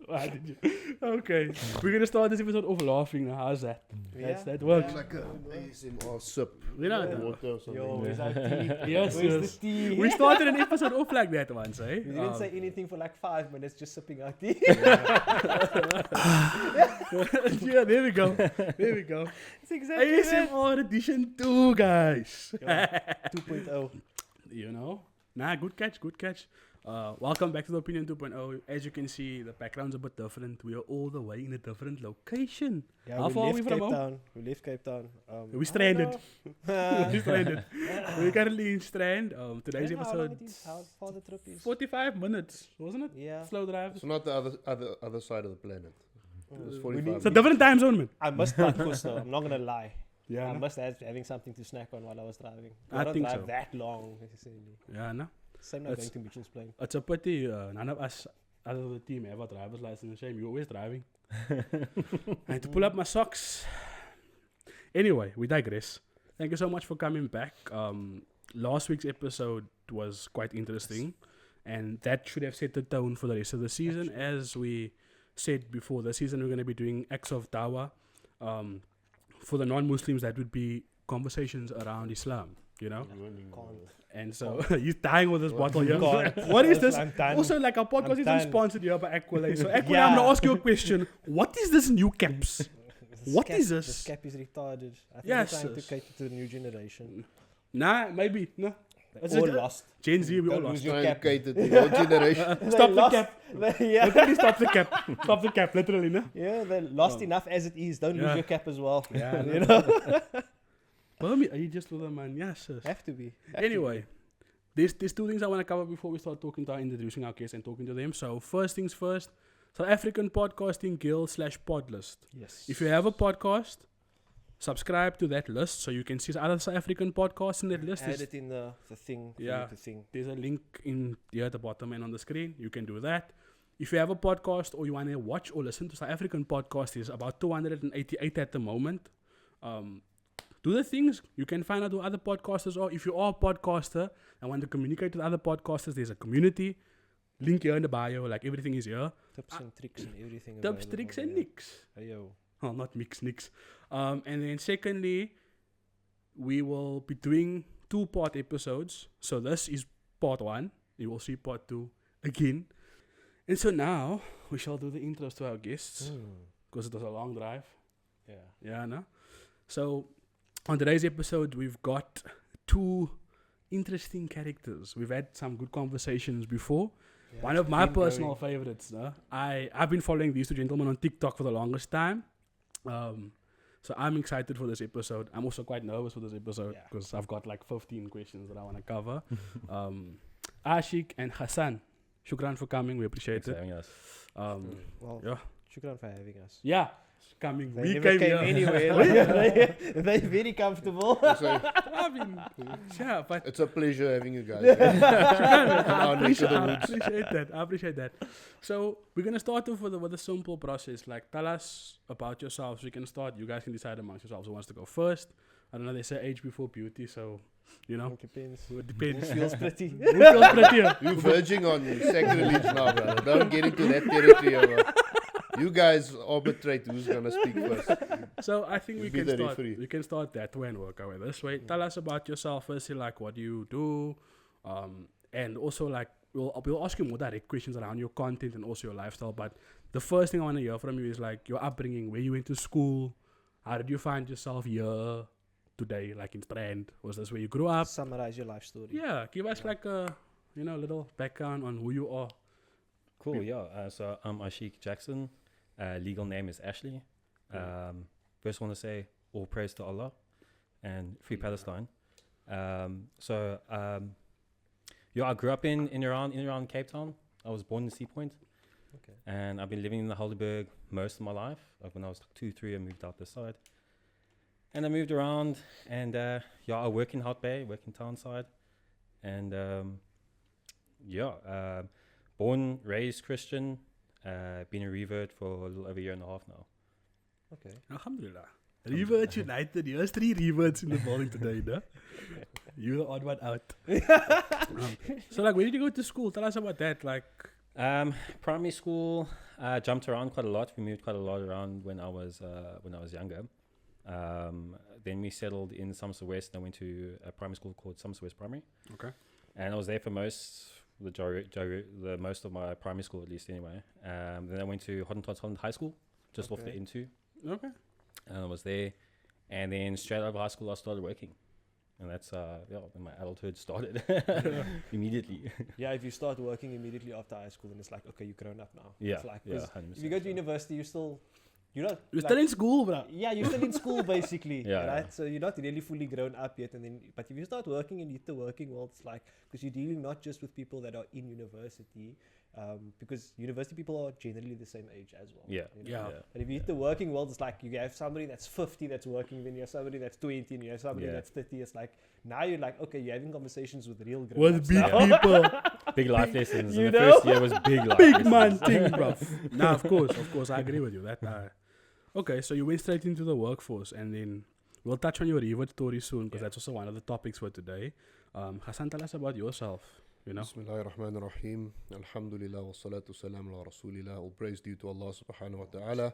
Why did you? Okay, we're gonna start this episode off laughing. How's that? That works. Like a ASMR sip. You know, Water or something. Yo, where's our tea? yes, Where's yes. the tea? We started an episode off like that once, eh? We didn't say anything for like 5 minutes, just sipping our tea. Yeah, there we go. There we go. It's exactly that. ASMR edition 2, guys. 2.0. You know? Nah, good catch, good catch. Welcome back to the Opinion 2.0. As you can see, the background's a bit different. We are all the way in a different location. Yeah, How far are we from home? Town. We left Cape Town. We stranded. We stranded. We're currently in Strand. Today's episode, How far the trip is? 45 minutes, wasn't it? Yeah. Slow drive. It's not the other side of the planet. It's 45. It's a different time zone, man. I missed Pakus though, I'm not gonna lie. Yeah, I no? must have having something to snack on while I was driving. I don't think drive so. that long necessarily. Yeah, no? Same like It's- going to Mitchell's Plain. It's a pity none of us, other than the team, have a driver's license. Shame, you're always driving. I had to pull up my socks. Anyway, we digress. Thank you so much for coming back. Last week's episode was quite interesting, and that should have set the tone for the rest of the season. As we said before, this season we're going to be doing acts of Dawah. For the non-Muslims, that would be conversations around Islam, you know? And so, he's dying with this bottle here. Can't. What is this? I'm done. Also, like, our podcast I'm isn't done. sponsored here by Aquila. So, Aquila, Yeah. I'm going to ask you a question. What is this new caps? What is this? This cap is retarded. I think Yes, they're trying to sis. cater to the new generation. Nah, maybe. No. It's All a- lost. Gen Z, we all Don't lost. lose your Trying to cap. cater to your generation. Stop the lost. cap. Yeah. Literally stop the cap. Stop the cap, literally, no? Yeah, they're lost enough as it is. Don't Yeah. lose your cap as well. Yeah, you no. know. Permit, are you just with a man? Yes, sis. Have to be. Anyway, there's two things I want to cover before we start introducing our guests and talking to them. So, first things first, South African Podcasting Guild /pod list. Yes. If you have a podcast, subscribe to that list so you can see other South African podcasts in that list. Add it in the thing. for Yeah. you to thing. There's a link in here at the bottom and on the screen. You can do that. If you have a podcast or you want to watch or listen to South African podcasts, there's about 288 at the moment. Do the things. You can find out who other podcasters are. If you are a podcaster and want to communicate with other podcasters, there's a community. Link here in the bio. Like, everything is here. Tips and tricks and everything. Tips, available, tricks, and yeah. nicks. Ayo. Oh, not mix, nicks. And then secondly, we will be doing 2-part episodes. So this is part 1. You will see part 2 again. And so now we shall do the intros to our guests because it was a long drive. Yeah. Yeah, no? So on today's episode, we've got 2 interesting characters. We've had some good conversations before. Yeah, One it's of my been personal going. favorites. No? I've been following these 2 gentlemen on TikTok for the longest time. So I'm excited for this episode. I'm also quite nervous for this episode Yeah. because I've got like 15 questions that I want to cover. Aashiq and Hasan, shukran for coming. We appreciate Thanks for it. having us. Well, Yeah. shukran for having us. Yeah, coming. They We never came here. anywhere. They're very comfortable. So I mean, yeah, but it's a pleasure having you guys. here. I Our neck of the appreciate, I woods. appreciate that. I appreciate that. So we're gonna start off with a simple process. Like, tell us about yourselves. We can start. You guys can decide amongst yourselves who wants to go first. I don't know. They say age before beauty, so you know, It depends. it Who depends. feels pretty? Who feels prettier? You're verging on sacrilege now, brother. Don't get into that territory. Bro. You guys arbitrate who's gonna speak first. So I think we You be can the start. referee. We can start that way and work our way this way. Tell us about yourself firstly, like what do you do, and also like we'll ask you more direct questions around your content and also your lifestyle. But the first thing I want to hear from you is like your upbringing, where you went to school, how did you find yourself here today, like in Strand? Was this where you grew up? Summarize your life story. Yeah, give us like a little background on who you are. Cool, yeah. So I'm Aashiq Jackson. Legal name is Ashley. First want to say all praise to Allah and free Palestine. I grew up in around Cape Town. I was born in Sea Point. Okay. And I've been living in the Heidelberg most of my life. Like when I was 2, 3, I moved out this side. And I moved around and I work in Hout Bay, work in Townside. And born, raised Christian, been a revert for a little over a year and a half now. Okay. Alhamdulillah. Revert United. There's 3 reverts in the bowling today, no? You're the odd one out. So, like, where did you go to school? Tell us about that. Like, Primary school, jumped around quite a lot. We moved quite a lot around when I was younger. Then we settled in Somerset West. And I went to a primary school called Somerset West Primary. Okay. And I was there for most of my primary school, at least anyway. Then I went to Hottentots Holland High School, just off the N2. Okay. And I was there. And then straight out of high school, I started working. And that's when my adulthood started immediately. Yeah, if you start working immediately after high school, then it's like, okay, you're grown up now. Yeah, It's like, yeah, 'cause 100%. if you go to university, you're not. You're like, still in school, bro. Yeah, you're still in school basically, Yeah, right? yeah. So you're not really fully grown up yet, but if you start working and you hit the working world, it's like, because you're dealing not just with people that are in university, because university people are generally the same age as well. Yeah, you know? Yeah. But if you hit the working world, it's like you have somebody that's 50 that's working, then you have somebody that's 20, and you have somebody Yeah. that's 30. It's like now you're like, okay, you're having conversations with real grown With big people. Big life lessons. You And the know? first year was big life Big lessons. man thing, bro. Nah, of course, I agree with you. Okay, so you went straight into the workforce, and then we'll touch on your Revert story soon, because that's also one of the topics for today. Hasan, tell us about yourself. You know. Bismillahir Rahmanir Rahim. Alhamdulillah wa salatu salam ala Rasulillah. All praise due to Allah subhanahu wa ta'ala.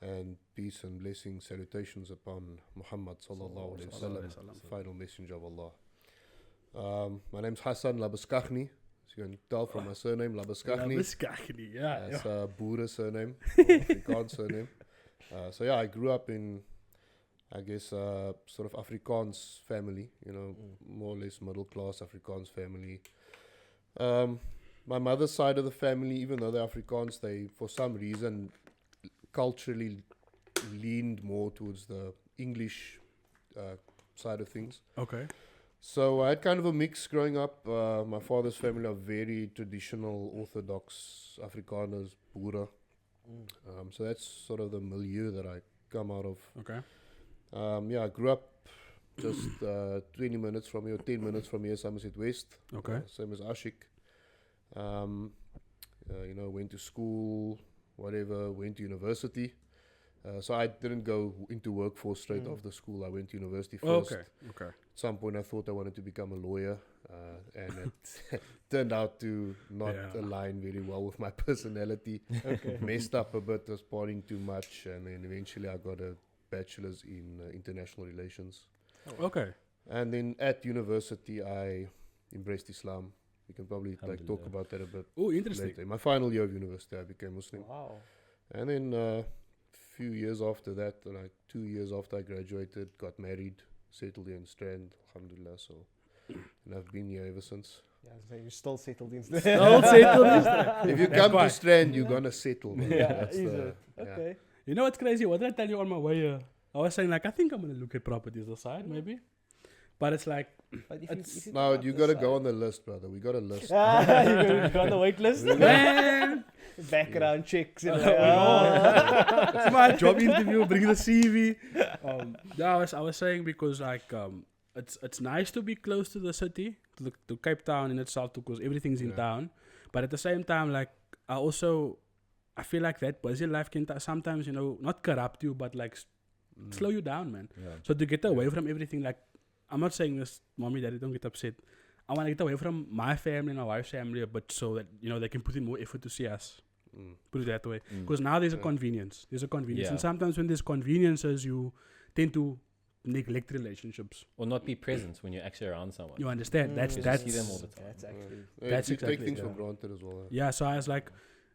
And peace and blessings, salutations upon Muhammad sallallahu alayhi wa sallam, final messenger of Allah. My name's Hasan Labuschagne. As you can tell from my surname, Labuschagne. Labuschagne, yeah. That's a Boere surname, or Afrikaans surname. So yeah, I grew up in, I guess, sort of Afrikaans family, more or less middle class Afrikaans family. My mother's side of the family, even though they're Afrikaans, they, for some reason, culturally leaned more towards the English side of things. Okay. So I had kind of a mix growing up. My father's family are very traditional, orthodox Afrikaners, Boere. So that's sort of the milieu that I come out of. Okay. I grew up just 20 minutes from here, 10 minutes from here, Somerset West. Okay. Same as Aashiq. Went to school, whatever, went to university. So I didn't go into workforce straight after school. I went to university first. Okay. At some point I thought I wanted to become a lawyer, and it turned out to not align very well with my personality. Messed up a bit, was partying too much, and then eventually I got a bachelor's in international relations. Okay. And then at university I embraced Islam. We can probably talk about that a bit Oh, interesting. later. In my final year of university I became Muslim. Wow. And then few years after that, like 2 years after I graduated, got married, settled here in Strand, alhamdulillah. So, and I've been here ever since. Yeah, so you're still settled in. All settled is that. If you come to Strand, you're gonna settle. Man. Yeah, That's is the- it? Okay. You know what's crazy? What did I tell you on my way here? I was saying, like, I think I'm going to look at properties aside, maybe. But it's like, But It's- No, you gotta go on the list, brother. We got a list. You go on the wait list. man, Background checks. And it's my job interview, bring the CV. I was saying because, like, it's nice to be close to the city, to Cape Town in itself, because everything's in town. But at the same time, like, I feel like that busy life can sometimes, not corrupt you, but like slow you down, man. Yeah. So to get away from everything, like, I'm not saying this, mommy, daddy, don't get upset. I want to get away from my family and my wife's family a bit, so that, they can put in more effort to see us. Put it that way. Because now there's a convenience. There's a convenience. Yeah. And sometimes when there's conveniences, you tend to neglect relationships. Or not be present when you're actually around someone. You understand? That's Because you see them all the time. That's actually. That's you exactly take things it, for yeah. granted as well. Yeah, so I was like,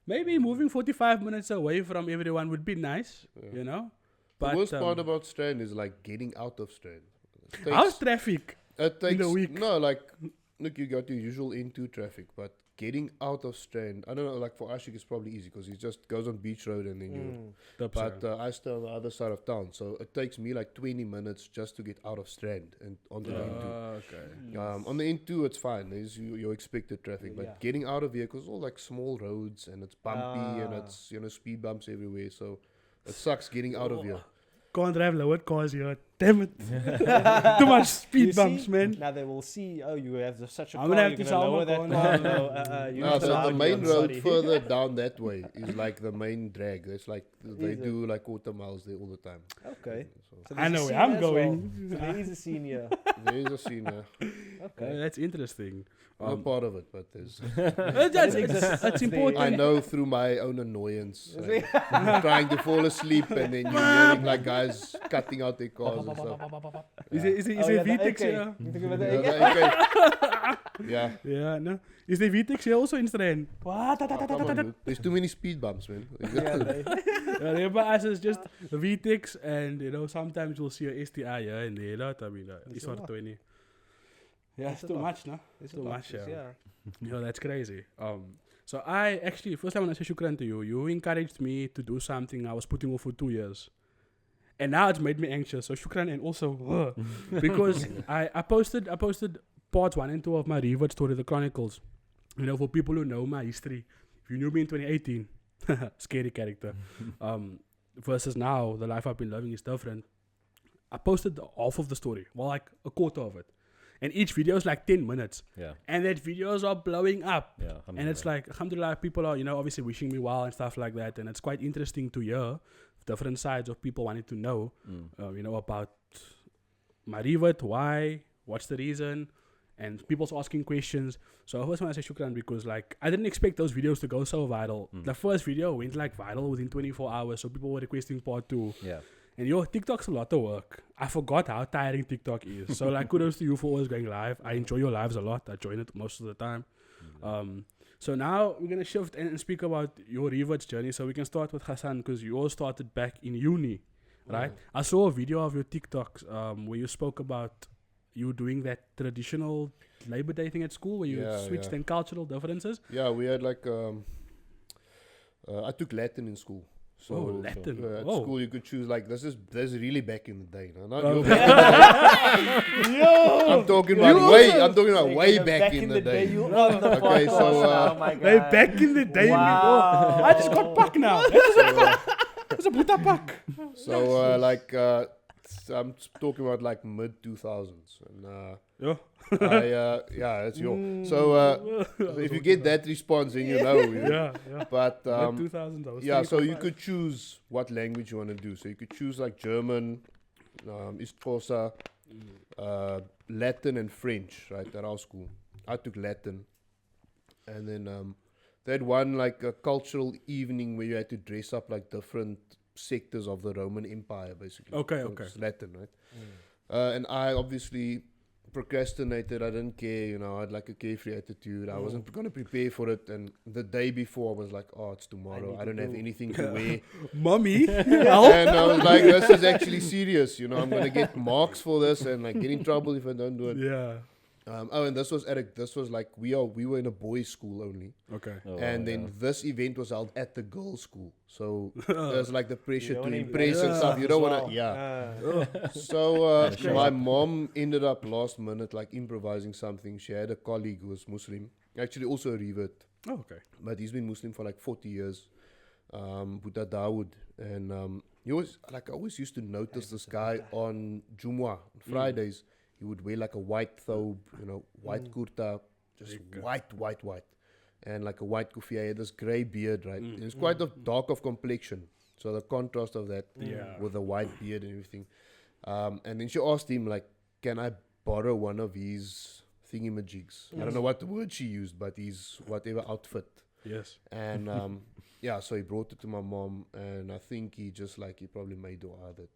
maybe moving 45 minutes away from everyone would be nice, The But worst part about Strand is like getting out of Strand. how's traffic? It takes the week? No, like look, you got your usual into traffic, but getting out of Strand, I don't know. Like for Aashiq, it's probably easy because he just goes on Beach Road and then you. But I stay on the other side of town, so it takes me like 20 minutes just to get out of Strand and onto the N2. Okay. On the N2, it's fine. There's your expected traffic, but Yeah. getting out of here, because it's all like small roads and it's bumpy and it's speed bumps everywhere. So it sucks getting out of here. Can't drive lowered cars here. Damn it. Too much You speed bumps, see? man. Now they will see, oh, you have such a I'm car, gonna have you're to gonna sell lower my that car car. now. You No, have to the argue, main I'm road sorry. further down that way is like the main drag. It's like they Is it? do like quarter miles there all the time. Okay. So So I there's a know where scene I'm as well. going. So there is a scene here. there is a scene. Okay. That's interesting. I'm a part of it, but there's. That's important. I know through my own annoyance. Like, trying to fall asleep and then you're hearing like guys cutting out their cars and stuff. Is it Oh, yeah, the VTEX AK. here? You talking about the Yeah, AK? okay. Yeah. Yeah, no. Is the VTEX here also in Strand? Oh, come on, dude. There's too many speed bumps, man. Yeah, they- Yeah, but as it's just VTEX and sometimes you'll see a STI here and there. You know what I mean? It's a not lot. 20. Yeah, it's That's a too lot. much, no? There's a Too lot, much, yes, yeah. That's crazy. So I actually, first I want to say shukran to you. You encouraged me to do something I was putting off for 2 years. And now it's made me anxious. So shukran, and also because I posted parts 1 and 2 of my Revert story, the Chronicles. For people who know my history. If you knew me in 2018, scary character. Versus now, the life I've been living is different. I posted half of the story, well, like a quarter of it. And each video is like 10 minutes. Yeah. And that videos are blowing up. Yeah. And it's like, alhamdulillah, people are, obviously wishing me well and stuff like that. And it's quite interesting to hear different sides of people wanting to know, about my revert, why, what's the reason, and people's asking questions. So I first want to say shukran because, like, I didn't expect those videos to go so viral. The first video went, like, viral within 24 hours. So people were requesting part 2. Yeah. And TikTok's a lot of work. I forgot how tiring TikTok is. So, like, kudos to you for always going live. I enjoy your lives a lot. I join it most of the time. So now we're going to shift and speak about your Reverts journey. So we can start with Hasan because you all started back in uni, right? I saw a video of your TikToks where you spoke about you doing that traditional Labor Day thing at school where you switched in cultural differences. Yeah, we had like I took Latin in school. So Latin. at school you could choose like this is really back in the day. No? Not Oh. your I'm talking about way back in the day. You on the Okay, podcast so, now, my Hey, guy. back in the day, Wow. I just got pack now. It's a Buddha pack. So I'm talking about like mid 2000s and Yeah. that's your. So if you get that response, then you know. Yeah. But Mid 2000s, I was yeah, so you 25. could choose what language you want to do. So you could choose like German, Istkosa, Latin and French, right, at our school. I took Latin. And then they had one like a cultural evening where you had to dress up like different sectors of the Roman Empire, basically. Okay, So okay. it's Latin, right? And I obviously procrastinated. I didn't care, I had like a carefree attitude. I wasn't going to prepare for it. And the day before I was like, oh, it's tomorrow. I don't have anything to wear. Mommy, And I was like, this is actually serious. I'm going to get marks for this and like get in trouble if I don't do it. Yeah. And this was Eric. This was like we were in a boys' school only, Okay. Oh, and yeah. then this event was held at the girls' school. So there's like the pressure You don't to wanna impress and impress stuff. You don't want as to, well. So show my up. mom ended up last minute like improvising something. She had a colleague who was Muslim, actually also a revert, Oh, okay. but he's been Muslim for like 40 years. Buddha Dawood, and he was like I always used to notice this guy on Jumu'ah on Fridays. He would wear like a white thobe, white kurta, just white, and like a white kufi. He had this grey beard, right? He was quite dark of complexion, so the contrast of that Yeah. with the white beard and everything. And then she asked him like, "Can I borrow one of his thingamajigs?" I don't know what the word she used, but his whatever outfit. Yes. And so he brought it to my mom, and I think he probably made dua that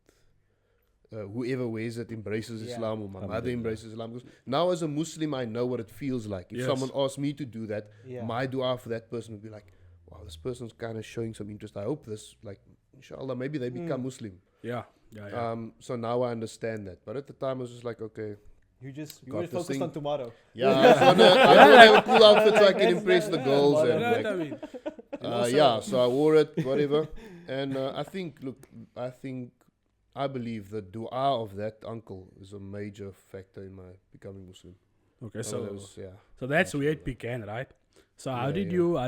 whoever wears it embraces Islam, or my mother embraces Islam. Because now as a Muslim, I know what it feels like. If Yes. someone asks me to do that, Yeah. my dua for that person would be like, wow, this person's kind of showing some interest. I hope this, like, inshallah, maybe they become Muslim. Yeah. So now I understand that. But at the time, I was just like, okay. You Got were this focused thing. on tomorrow. Yeah, I just want to have a cool outfit so I can impress the girls. Yeah, And You know like, what I mean? so I wore it, whatever. And I believe the dua of that uncle is a major factor in my becoming Muslim. Okay, One of so those, that's where it began, right? So how Yeah,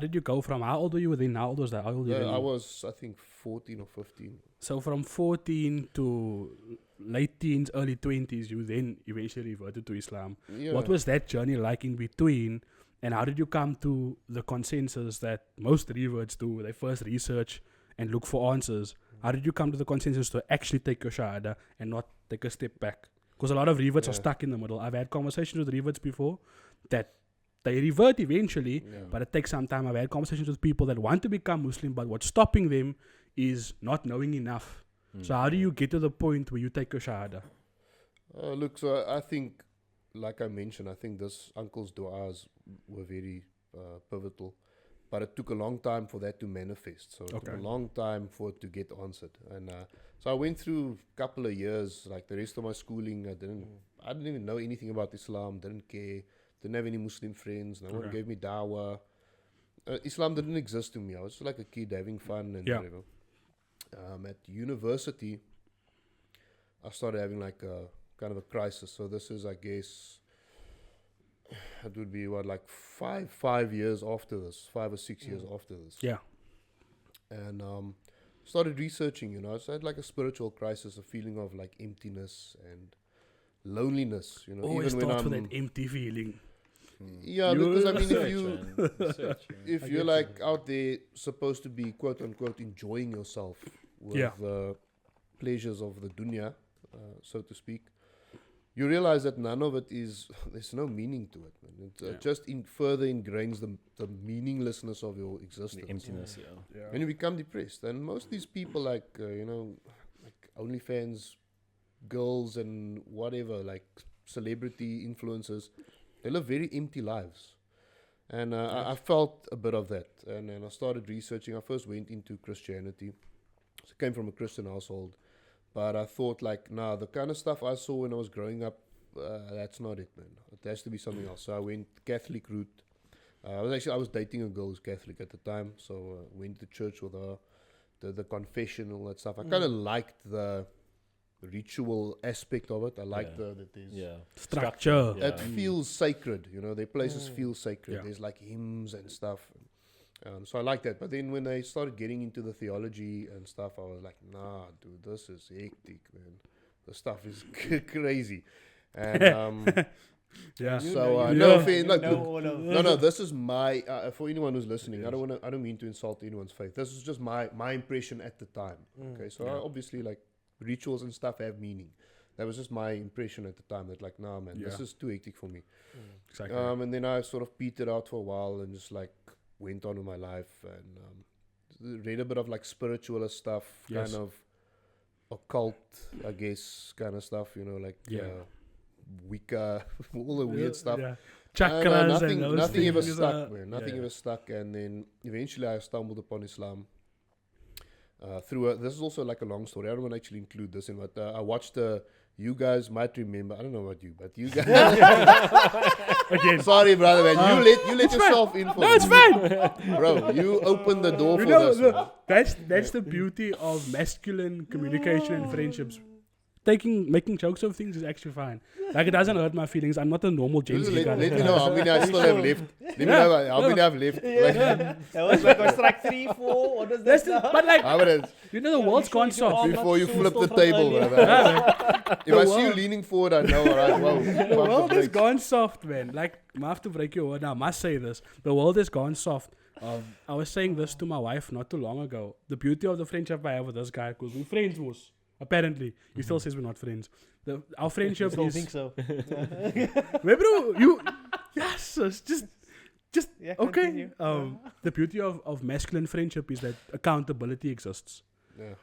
did you go from, how old were you then? How old was that? How old were you I then? was, I think, 14 or 15. So from 14 to late teens, early 20s, you then eventually reverted to Islam. Yeah. What was that journey like in between? And how did you come to the consensus that most reverts do? They first research and look for answers. How did you come to the consensus to actually take your shahada and not take a step back? Because a lot of reverts are Yeah. stuck in the middle. I've had conversations with reverts before that they revert eventually, Yeah. but it takes some time. I've had conversations with people that want to become Muslim, but what's stopping them is not knowing enough. So how do you get to the point where you take your shahada? Look, so I think, like I mentioned, I think this uncle's du'as were very pivotal. But it took a long time for that to manifest. So it took Okay. a long time for it to get answered. And so I went through a couple of years, like the rest of my schooling. I didn't even know anything about Islam, didn't care, didn't have any Muslim friends. No one Okay. gave me dawah. Islam didn't exist to me. I was just like a kid having fun and Yeah. whatever. At university, I started having like a kind of a crisis. So this is, I guess, it would be what, like 5 years after this, 5 or 6 years after this. Yeah. And started researching, you know. So I had like a spiritual crisis, a feeling of like emptiness and loneliness, you know. Always even when starts with I'm that empty feeling. yeah, You- because I mean, Research, man. Research, yeah. if I you're get like out there supposed to be quote unquote enjoying yourself with Yeah. the pleasures of the dunya, so to speak, you realize that none of it is, there's no meaning to it, man. It Yeah. just further ingrains the meaninglessness of your existence. The emptiness, yeah. And you become depressed. And most of these people, like, you know, like OnlyFans girls and whatever, like celebrity influencers, they live very empty lives. And I felt a bit of that. And then I started researching. I first went into Christianity. So I came from a Christian household. But I thought, like, nah, the kind of stuff I saw when I was growing up, that's not it, man. It has to be something else. So I went Catholic route. I was dating a girl who's Catholic at the time, so went to church with her, the confession, all that stuff. I kind of liked the ritual aspect of it. I liked Yeah. that there's Yeah. Structure. Yeah. it feels sacred, you know. Their places feel sacred. Yeah. There's like hymns and stuff. So I like that. But then when I started getting into the theology and stuff, I was like, nah, dude, this is hectic, man. The stuff is crazy. And Yeah. so you no know- offense, look, know look, all of no, this is my for anyone who's listening. Yes. I don't mean to insult anyone's faith. This is just my impression at the time. Okay, so Yeah. obviously, like, rituals and stuff have meaning. That was just my impression at the time. That, like, nah, man, this Yeah. is too hectic for me. Exactly. And then I sort of petered out for a while and just like went on with my life and read a bit of like spiritualist stuff, Yes. kind of occult, I guess, kind of stuff. You know, like Yeah. Wicca, all the weird stuff. Yeah. And, Chakras nothing, and those nothing ever things, stuck, man. Nothing yeah. ever stuck. And then eventually I stumbled upon Islam. This is also like a long story. I don't want to actually include this in, but I watched you guys might remember. I don't know about you, but you guys. Again. Sorry, brother, man. You let yourself in for No, it's this. fine. Bro, you opened the door You for know, this. look, man. that's the beauty of masculine communication and friendships. Making jokes of things is actually fine. Like, it doesn't hurt my feelings. I'm not a normal Gen Just Z guy. let me know how many I still have left. Let me know how many I have left. Like, That was like on strike 3, 4. What was That's that? the, but like, I would you know, the world's gone you are soft. not before you so flip still the from table, earlier. brother. Yeah, If I see you world- leaning forward, I know, alright, whoa. the world has gone soft, man. Like, I have to break your word now. I must say this. The world has gone soft. I was saying this to my wife not too long ago. The beauty of the friendship I have with this guy, because we're friends, was apparently. He still says we're not friends. Our friendship Don't is... think so. Wait, bro, you... Yes, it's just Yeah, okay. continue. The beauty of masculine friendship is that accountability exists. Yeah.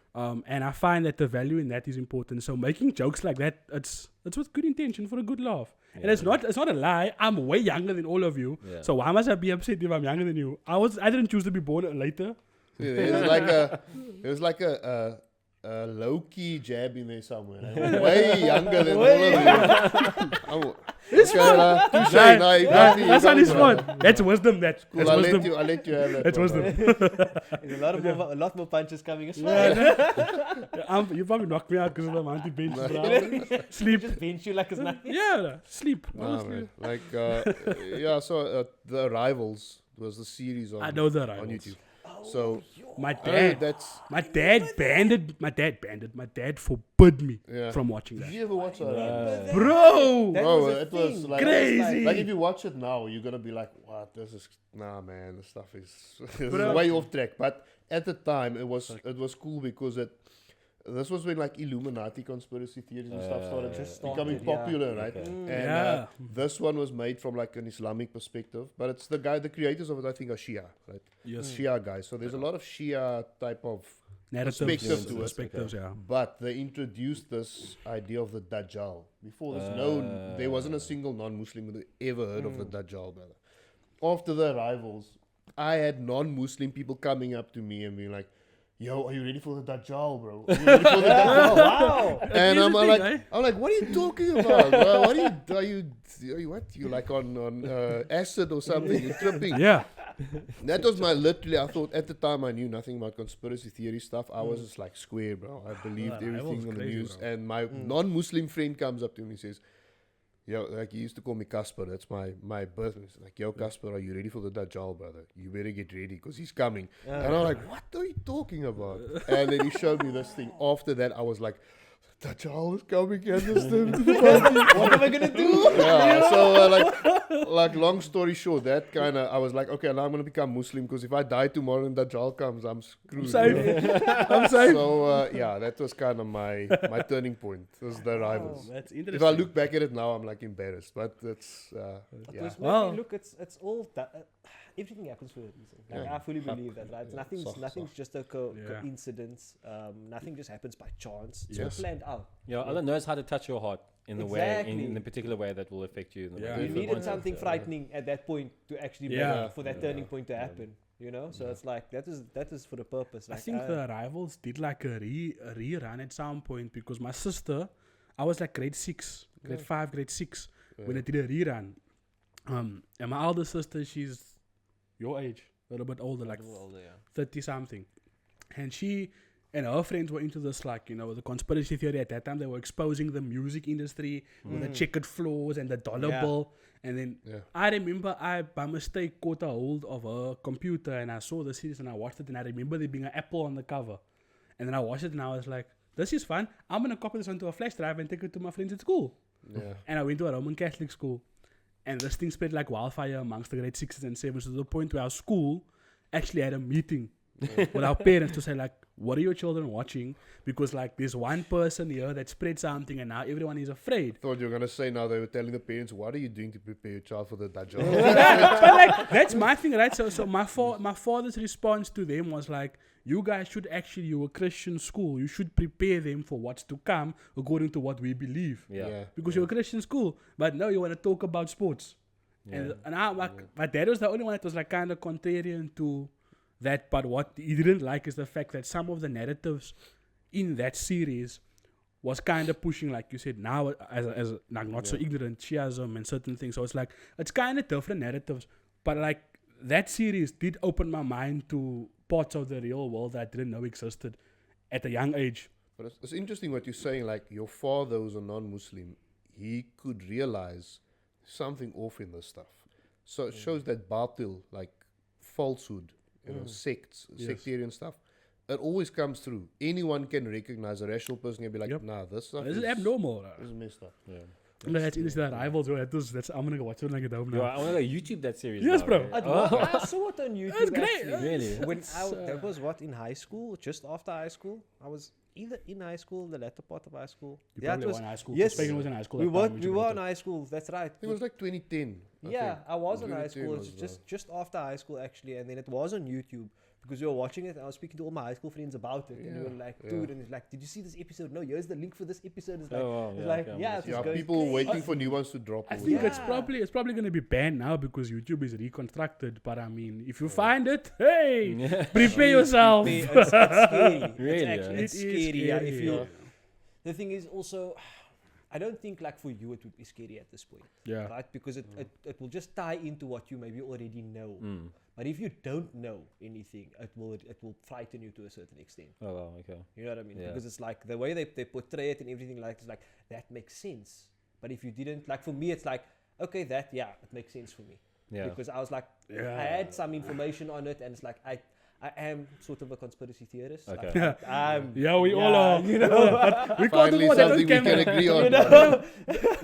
And I find that the value in that is important. So making jokes like that, it's with good intention for a good laugh. And it's not a lie. I'm way younger than all of you. Yeah. So why must I be upset if I'm younger than you? I didn't choose to be born later. It was like a low-key jab in there somewhere. I'm way younger than all of you. It's fun. Touche, nah, you got me, you That's got not me, his brother. fault. That's wisdom. That's Cool, I'll wisdom. let you have that. That's brother. wisdom. There's a lot more punches coming. It's fine. Yeah, you probably knocked me out because of the amount of benches. bro. Sleep. Just bench you like it's nothing. Yeah, sleep. Nah, Honestly. man. Like, yeah, so The Arrivals was the series on, I know the on Rivals. YouTube. So, My I dad, that's, my dad forbid me yeah. from watching Did that. you ever watch that? Bro, That Bro, was a it was thing. like Crazy. Like if you watch it now, you're gonna be like, "What? This is nah, man. This stuff is, this is Bro. way off track." But at the time, it was cool because this was when like Illuminati conspiracy theories and stuff started Just becoming started, yeah. popular, right? Okay. And Yeah. this one was made from like an Islamic perspective, but it's the creators of it, I think, are Shia, right? yes, Shia guys. So there's a lot of Shia type of, narratives, perspective to it. perspectives, yeah. but they introduced this idea of the Dajjal. Before this, there wasn't a single non-Muslim who ever heard of the Dajjal, brother. After the Arrivals, I had non-Muslim people coming up to me and being like, "Yo, are you ready for the Dajjal, bro? Are you ready for the Dajjal?" Wow. And Here's I'm the like, thing, I'm like, what are you talking about, bro? What are you what? You like on acid or something? You're tripping. Yeah, That was my literally. I thought at the time I knew nothing about conspiracy theory stuff. I was just like square, bro. I believed That was everything on the crazy, news. bro. And my non-Muslim friend comes up to me and says, "Yo, like he used to call me Casper. That's my birth name. He's like, yo, Casper, are you ready for the Dajjal, brother? You better get ready because he's coming." And I'm like, "What are you talking about?" And then he showed me this thing. After that, I was like, "Dajjal is coming and this thing." What am I gonna do? Yeah, so like long story short, that kind of I was like, okay, now I'm gonna become Muslim because if I die tomorrow and Dajjal comes, I'm screwed. safe. I'm safe. So yeah, that was kind of my turning point. It was the Oh, Arrivals. that's If interesting. I look back at it now, I'm like embarrassed, but it's yeah. Because Well- look, it's all that. Everything happens for a reason. Like, Yeah. I fully believe that, right? Soft, Nothing's just a Yeah. coincidence. Nothing just happens by chance. It's Yes. all planned out. Yeah, Allah knows how to touch your heart in the way, in Exactly. a particular way that will affect you. In the Yeah. way You that needed want something to. frightening at that point to actually Yeah. make for that turning point to happen. You know, so it's like that is for the purpose. I Like, think the Rivals did like a rerun at some point because my sister, I was like grade 6, grade 5, grade 6 when they did a rerun. And my older sister, she's your age, a little bit older, like 30 something. And she and her friends were into this, like, you know, the conspiracy theory at that time. They were exposing the music industry with the checkered floors and the dollar Yeah. bill. And then Yeah. I remember I, by mistake, caught a hold of her computer and I saw the series and I watched it. And I remember there being an apple on the cover. And then I watched it and I was like, this is fun. I'm going to copy this onto a flash drive and take it to my friends at school. Yeah. And I went to a Roman Catholic school. And this thing spread like wildfire amongst the grade 6s and 7s to the point where our school actually had a meeting with our parents to say, like, what are your children watching? Because, like, there's one person here that spread something and now everyone is afraid. Thought you were gonna say now they were telling the parents, what are you doing to prepare your child for the Dajjal? But, like, that's my thing, right? So my father's response to them was like, you guys should actually, you're a Christian school. You should prepare them for what's to come according to what we believe. Yeah. Because you're a Christian school. But no, you want to talk about sports. Yeah. And I, like, my dad was the only one that was like kind of contrarian to that. But what he didn't like is the fact that some of the narratives in that series was kind of pushing, like you said, now as like not so ignorant Shiism and certain things. So it's like, it's kind of different narratives. But like that series did open my mind to parts of the real world that I didn't know existed at a young age. But it's interesting what you're saying, like your father was a non-Muslim. He could realize something off in this stuff. So it shows that batil, like falsehood, you know, sects, Yes. sectarian stuff, it always comes through. Anyone can recognize, a rational person can be like, Yep. nah, this stuff This is abnormal. This is messed up. Yeah. No, that's interesting. That Rivals, that's I'm gonna go watch it when I get home Yo, now. I want to YouTube that series. Yes, now, bro. right? I saw it on YouTube. That's great. actually. Really? When It's, that was what, in high school, just after high school. I was either in high school, the latter part of high school. You That probably was were in high school. yes. Spain was in high school. we that were time when we you were brought in it. high school. That's right. I think it was like 2010. Yeah, I was in high 2010 school. It was was, just after high school actually, and then it was on YouTube because we were watching it. And I was speaking to all my high school friends about it, and we Yeah, were like, yeah. "Dude," and it's like, "Did you see this episode? No, here's the link for this episode." It's like, Oh, wow, it's yeah, like, okay, yeah, I'm it was Yeah, going people crazy. waiting for new ones to drop. I or think whatever. it's probably gonna be banned now because YouTube is reconstructed. But I mean, if you find it, hey, prepare yourself. It's scary. Really, It's actually It it's is scary. scary. Yeah, if scary, you. yeah. The thing is also, I don't think like for you it would be scary at this point, Yeah. right? Because it will just tie into what you maybe already know. Mm. But if you don't know anything, it will frighten you to a certain extent. Oh wow, okay. You know what I mean? Yeah. Because it's like the way they portray it and everything, like it's like that makes sense. But if you didn't, like for me, it's like okay, it makes sense for me. Yeah. Because I was like, Yeah. I had some information on it, and it's like I am sort of a conspiracy theorist. Okay. Like, I'm, Yeah, we all are. You know, We can't Finally, talk about that on something we can camera. agree on. you know.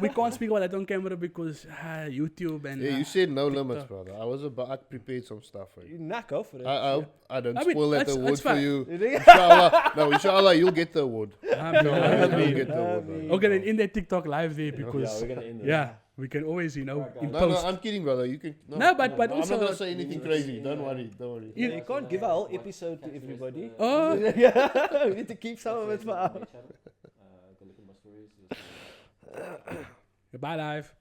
We can't speak about that on camera because YouTube and. Yeah, you said no TikTok. limits, brother. I prepared some stuff for you. Nah, go for it. I hope I don't I mean, spoil that that's award for fine. you. You think? Inshallah. No, inshallah, you'll get the award. Amen. You'll get the award, brother. Okay, then in that TikTok live there Yeah, because we're gonna end it. yeah, we can always No, no, impose. I'm kidding, brother. You can. No, but I'm also not gonna say anything crazy. Don't worry. You can't give a whole episode to everybody. Oh, Yeah, we need to keep some of it for us. goodbye live.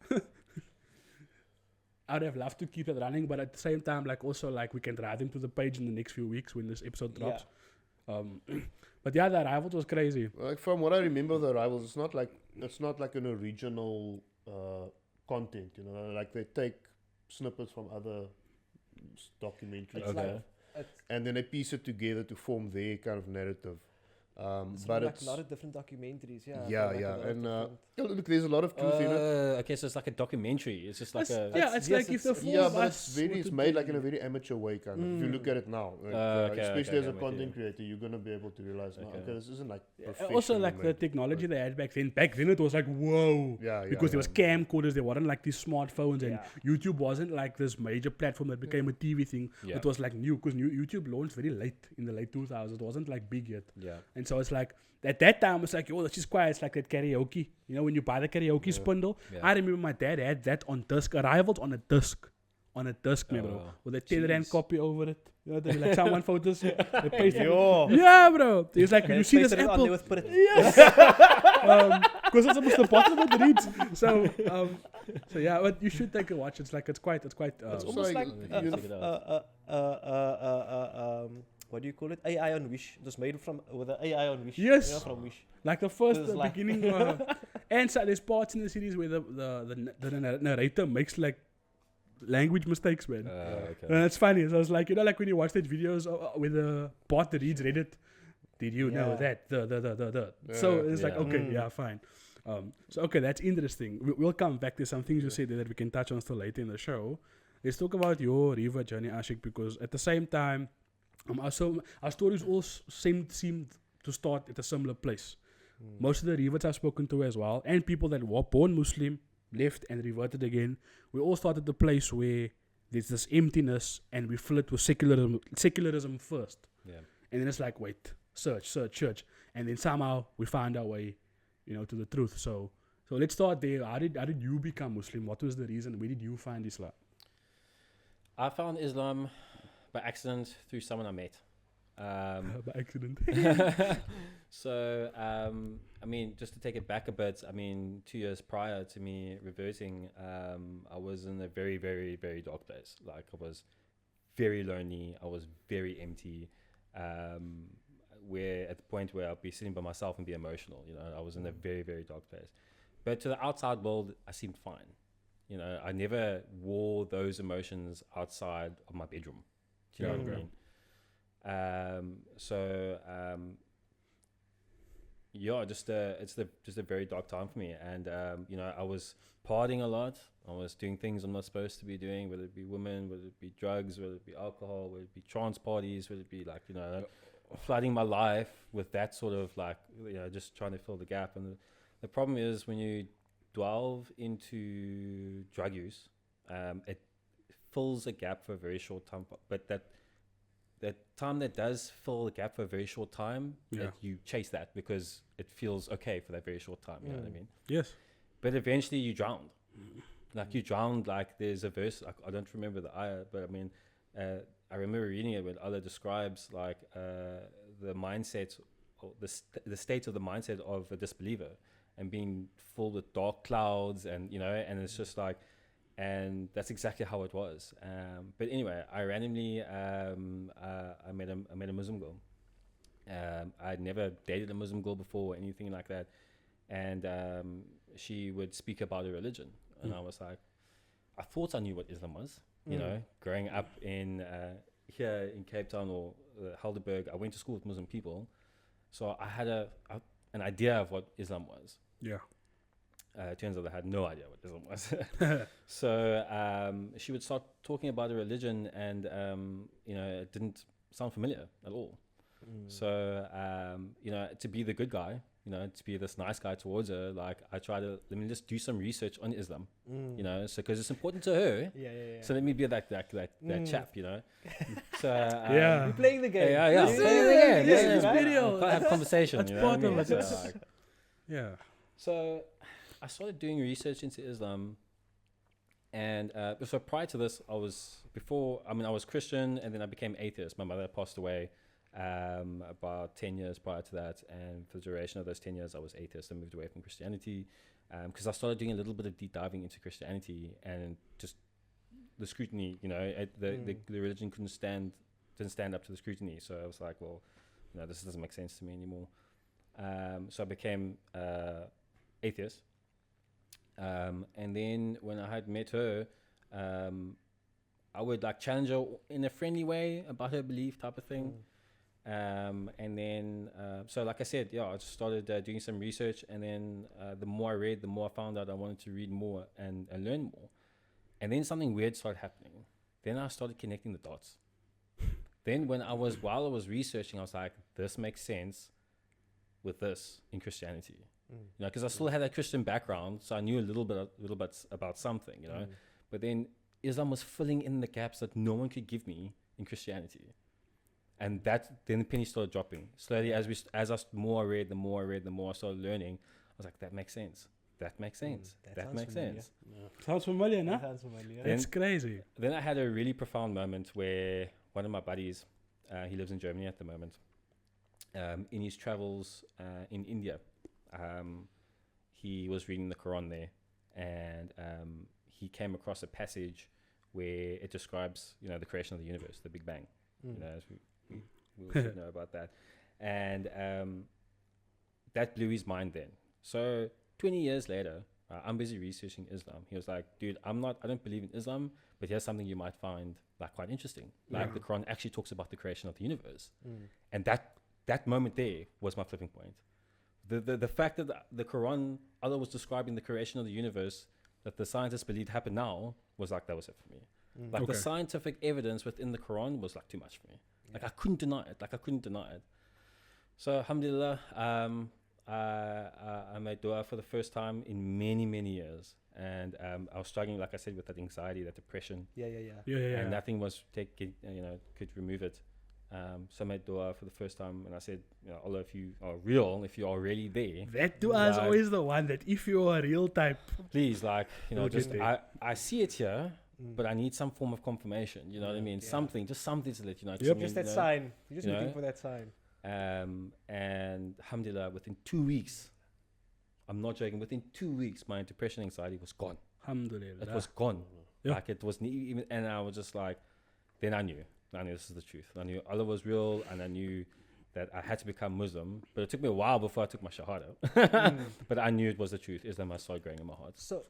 I'd have loved to keep it running, but at the same time, like also like we can add him to the page in the next few weeks when this episode drops. But yeah, the Arrivals was crazy. Like from what I remember, the Rivals, it's not like an original content. You know, like they take snippets from other documentaries, It's and like- stuff, It's and then they piece it together to form their kind of narrative. it's But like it's a lot of different documentaries. Yeah. Yeah, like a yeah, lot of and, different- yeah, look, there's a lot of truth in it. Okay, so it's like a documentary. It's just like It's- a. yeah, it's yes, like if the it's- four Yeah, of but us it's were made to like in a do- very amateur way, kind of. If you look at it now, like, Okay, especially as a I'm with content you. creator, you're gonna be able to realize, Okay. okay, this isn't like Yeah, professionally also like the made. technology they had back then. Back then it was like whoa. Yeah, Because there was yeah. camcorders, there weren't like these smartphones, and Yeah. YouTube wasn't like this major platform that became a TV thing. Yeah. It was like new because YouTube launched very late in the late 2000s. It wasn't like big yet, Yeah. and so it's like at that time it's like oh, that's just quiet. It's like that karaoke. You know when you buy the karaoke spindle. Yeah. I remember my dad had that on disc. Arrivals on a disc. On a disc, man, bro. Oh, With a 10 rand jeez. copy over it. You know, they like someone photos. They pasted it. Yo. Yeah, bro. It's like, And you then see this pasted it on apple. there with Brit. Yes. Because it's almost the bottom of the reads. So yeah, but you should take a watch. It's quite. It's So almost like, like you- what do you call it? AI on Wish. It was made with an AI on Wish. Yes. You know, from Wish. Like the first It's like- beginning. And so there's parts in the series where the narrator makes like language mistakes, man. Okay. And it's funny. So I was like, you know, like when you watch those videos with the bot that reads Reddit, did you know Yeah. that? So it's like, Yeah. okay, Mm. yeah, fine. So okay, that's interesting. We'll come back to some things you said there that we can touch on still later in the show. Let's talk about your Revert journey, Aashiq, because at the same time, our stories all seem to start at a similar place. Most of the Reverts I've spoken to as well, and people that were born Muslim, left and reverted again, we all start at the place where there's this emptiness and we fill it with secularism first. Yeah. And then it's like, wait, search. And then somehow we find our way, to the truth. So let's start there. How did you become Muslim? What was the reason? Where did you find Islam? I found Islam by accident through someone I met. By accident. So, I mean, just to take it back a bit, I mean, 2 years prior to me reverting, I was in a very, very, very dark place. Like, I was very lonely. I was very empty. Where at the point where I'll be sitting by myself and be emotional, I was in a very, very dark place. But to the outside world, I seemed fine. I never wore those emotions outside of my bedroom. Do you know what I mean? It's a very dark time for me, and I was partying a lot. I was doing things I'm not supposed to be doing, whether it be women, whether it be drugs, whether it be alcohol, whether it be trance parties, whether it be flooding my life with that sort of just trying to fill the gap. And the problem is when you delve into drug use, it fills a gap for a very short time, but that time that does fill the gap for a very short time, you chase that because it feels okay for that very short time. You know what I mean? Yes. But eventually you drowned. You drowned. Like there's a verse. I don't remember the ayah, but I mean, I remember reading it when Allah describes the mindset, or the state of the mindset of a disbeliever, and being filled with dark clouds, and and it's just like. And that's exactly how it was. But anyway, I randomly I met a Muslim girl, I'd never dated a Muslim girl before or anything like that. And she would speak about her religion. And I was like, I thought I knew what Islam was, you know, growing up in here in Cape Town or Helderberg. I went to school with Muslim people. So I had an idea of what Islam was. Yeah. It turns out I had no idea what Islam was. So she would start talking about her religion and, you know, it didn't sound familiar at all. So, you know, to be the good guy, you know, to be this nice guy towards her, like I try to, let me just do some research on Islam, you know, so because it's important to her. Yeah. So let me be that chap, you know. So Yeah. You're playing the game. yeah. Yes, Playing the game. yes, Yeah, this right? video. Can't have conversation. That's you know what I part of mean? it. So, like, Yeah. so I started doing research into Islam, and so prior to this, I was Christian, and then I became atheist. My mother passed away about 10 years prior to that, and for the duration of those 10 years, I was atheist. I moved away from Christianity because I started doing a little bit of deep diving into Christianity, and just the scrutiny, you know, the religion didn't stand up to the scrutiny. So I was like, well, you know, this doesn't make sense to me anymore. So I became atheist. And then when I had met her, I would like challenge her in a friendly way about her belief type of thing. And then, so like I said, yeah, I just started doing some research, and then the more I read, the more I found out I wanted to read more and learn more. And then something weird started happening. Then I started connecting the dots. Then while I was researching, I was like, this makes sense with this in Christianity. You know, because I still had a Christian background, so I knew a little bit about something, you know. But then Islam was filling in the gaps that no one could give me in Christianity, and then the penny started dropping slowly as I more I read, the more I started learning. I was like, that makes sense. That makes sense. That makes sense. Sounds familiar, no? Sounds familiar. That's crazy. Then I had a really profound moment where one of my buddies, he lives in Germany at the moment, in his travels in India. He was reading the Quran there, and he came across a passage where it describes, you know, the creation of the universe, the Big Bang. You know, as we should know about that, and that blew his mind then. So 20 years later, I'm busy researching Islam. He was like, dude, I don't believe in Islam, but here's something you might find like quite interesting. Like the Quran actually talks about the creation of the universe, and that moment there was my flipping point. The fact that the Quran, Allah was describing the creation of the universe that the scientists believed happened now, was like, that was it for me. Like the scientific evidence within the Quran was like too much for me. Like I couldn't deny it. So alhamdulillah, I made dua for the first time in many, many years. And I was struggling, like I said, with that anxiety, that depression. Yeah. And nothing could remove it. So I made dua for the first time, and I said, you know, Allah, if you are real, if you are really there, That dua is always the one that if you are a real type, please, like, you know, You'll just get there. I see it here, but I need some form of confirmation. You know what I mean? Yeah. Something to let you know. 'cause Yep. I mean, Just that you know, sign. You're just you looking know? for that sign. And alhamdulillah, within 2 weeks, I'm not joking, within 2 weeks, my depression, anxiety was gone. alhamdulillah. It was gone. Yeah. Like it wasn't even, and I was just like, then I knew this is the truth. I knew Allah was real, and I knew that I had to become Muslim. But it took me a while before I took my shahada. But I knew it was the truth. Islam must start growing in my heart. So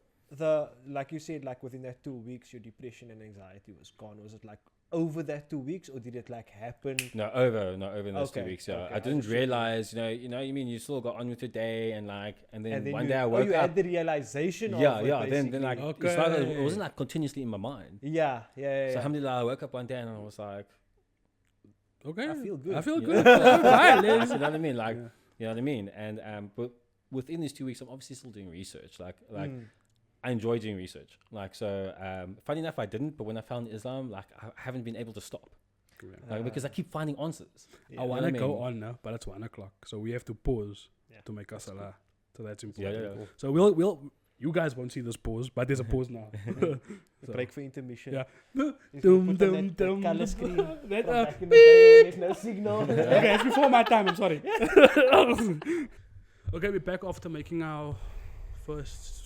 like you said, like within that 2 weeks, your depression and anxiety was gone. Was it like over that 2 weeks, or did it like happen? No, over in those 2 Okay, weeks. Yeah, okay, I I didn't just- realize. You know, you mean you still got on with your day, and then one you, day I woke you up. had the realization of it, Then basically. like Okay. it wasn't like continuously in my mind. Yeah. So alhamdulillah, I woke up one day and I was like, Okay. I feel good. I feel You good. know? I'm fine. you know what I mean? Like, Yeah. you know what I mean? And but within these 2 weeks, I'm obviously still doing research. Like I enjoy doing research. Like so, funny enough, I didn't. But when I found Islam, like I haven't been able to stop. Like, because I keep finding answers. I want to what I go mean? on now, but it's 1 o'clock, so we have to pause Yeah, to make us that's salah. So that's Yeah, important. yeah. So you guys won't see this pause, but there's a pause now. So- Break for intermission. Yeah. You Dum, can put on dum, that dum. color screen That, from back in the day when there's no signal. Okay, it's before my time. I'm sorry. Okay, we're back after making our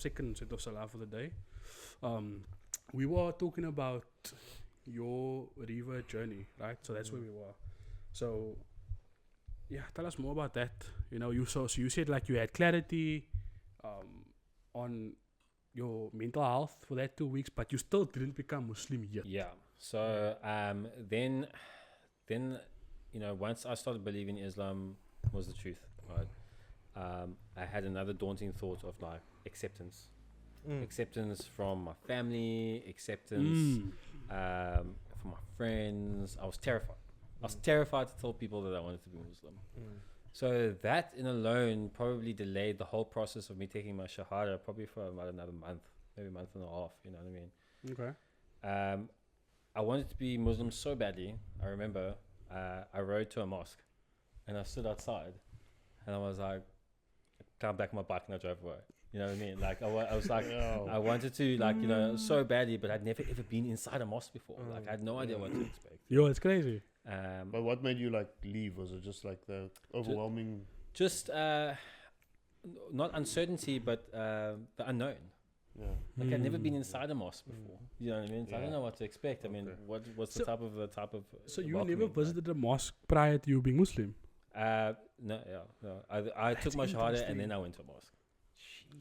second set of salah for the day. We were talking about your Revert journey, right? So that's where we were. So Yeah, tell us more about that. You know, so you said like you had clarity on your mental health for that 2 weeks, but you still didn't become Muslim yet. Yeah. So then once I started believing Islam was the truth, right? I had another daunting thought of like acceptance. Acceptance from my family, acceptance from my friends. I was terrified. I was terrified to tell people that I wanted to be Muslim. So that in alone probably delayed the whole process of me taking my Shahada probably for about another month, maybe a month and a half, you know what I mean? Okay. I wanted to be Muslim so badly. I remember I rode to a mosque and I stood outside and I was like, climbed back on my bike and I drove away. You know what I mean? Like I was like, I wanted to like, so badly, but I'd never ever been inside a mosque before. Like I had no idea what to expect. Yo, it's crazy. But what made you like leave? Was it just like the overwhelming? Just not uncertainty, but the unknown. Yeah. Like I'd never been inside a mosque before. You know what I mean? So I don't know what to expect. I mean, what's the type of? So you never visited a mosque prior to you being Muslim? No. I took my Shahada and then I went to a mosque.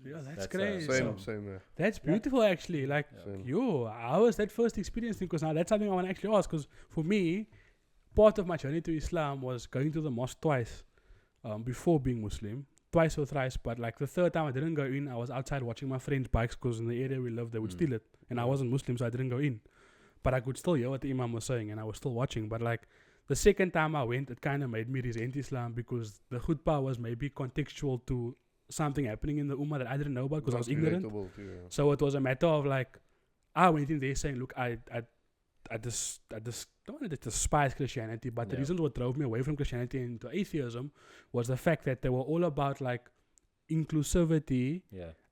Yeah, that's crazy. Same. Yeah. That's beautiful, actually. Like, Same. how was that first experience? Because now that's something I want to actually ask. Because for me, part of my journey to Islam was going to the mosque twice before being Muslim. Twice or thrice. But like the third time I didn't go in, I was outside watching my friends' bikes because in the area we lived, they would steal it. And I wasn't Muslim, so I didn't go in. But I could still hear what the Imam was saying and I was still watching. But like the second time I went, it kind of made me resent Islam because the khutbah was maybe contextual to something happening in the ummah that I didn't know about because I was ignorant. So it was a matter of like, I went in there saying, look, I don't want to despise Christianity, but the reasons what drove me away from Christianity into atheism was the fact that they were all about like inclusivity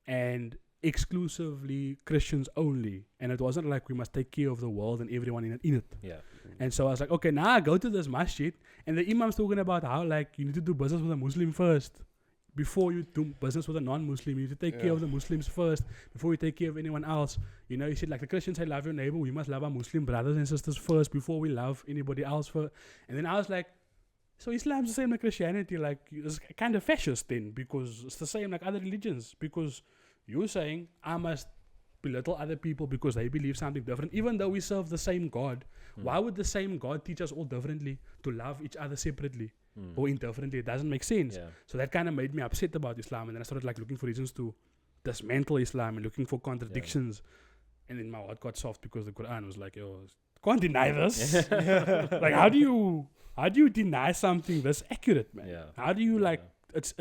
and exclusively Christians only. And it wasn't like we must take care of the world and everyone in it. Yeah. And so I was like, okay, now I go to this masjid and the imam's talking about how like you need to do business with a Muslim first. Before you do business with a non-Muslim, you need to take care of the Muslims first before you take care of anyone else. You know, he said like the Christians say love your neighbor, we must love our Muslim brothers and sisters first before we love anybody else first. And then I was like, so Islam's the same like Christianity, like it's kind of fascist then because it's the same like other religions because you're saying I must belittle other people because they believe something different, even though we serve the same God. Why would the same God teach us all differently to love each other separately? Or indifferently? It doesn't make sense. So that kind of made me upset about Islam, and then I started like looking for reasons to dismantle Islam and looking for contradictions. And then my heart got soft because the Quran was like, yo, can't deny this. Like how do you deny something this accurate, man? How do you like it's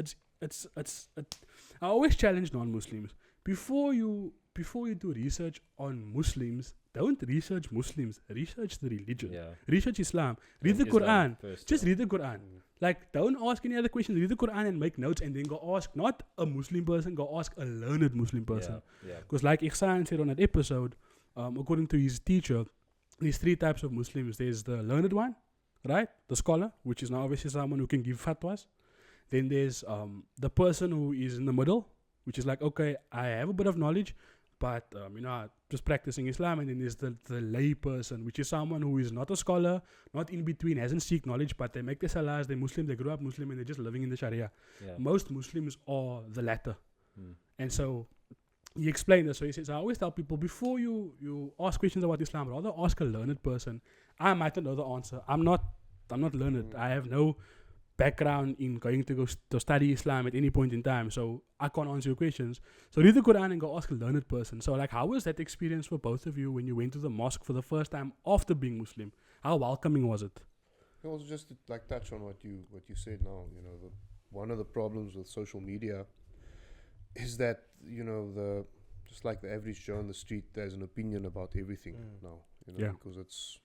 I always challenge non-Muslims before you do research on Muslims. Don't research Muslims. Research the religion. Research Islam. Read the Quran. First, just read the Quran. Like, don't ask any other questions. Read the Quran and make notes and then go ask not a Muslim person, go ask a learned Muslim person. Because like Ihsan said on that episode, according to his teacher, there's 3 types of Muslims. There's the learned one, right? The scholar, which is now obviously someone who can give fatwas. Then there's the person who is in the middle, which is like, okay, I have a bit of knowledge, but just practicing Islam. And then there's the lay person, which is someone who is not a scholar, not in between, hasn't seek knowledge, but they make their salahs, they're Muslim, they grew up Muslim, and they're just living in the Sharia. Most Muslims are the latter. And so he explained this. So he says, I always tell people, before you ask questions about Islam, rather ask a learned person. I might not know the answer. I'm not learned. I have no background in going to go to study Islam at any point in time, so I can't answer your questions. So read the Quran and go ask a learned person. So like, how was that experience for both of you when you went to the mosque for the first time after being Muslim? How welcoming was it? It was just to, like touch on what you said now. One of the problems with social media is that just like the average Joe on the street, there's an opinion about everything now. Because it's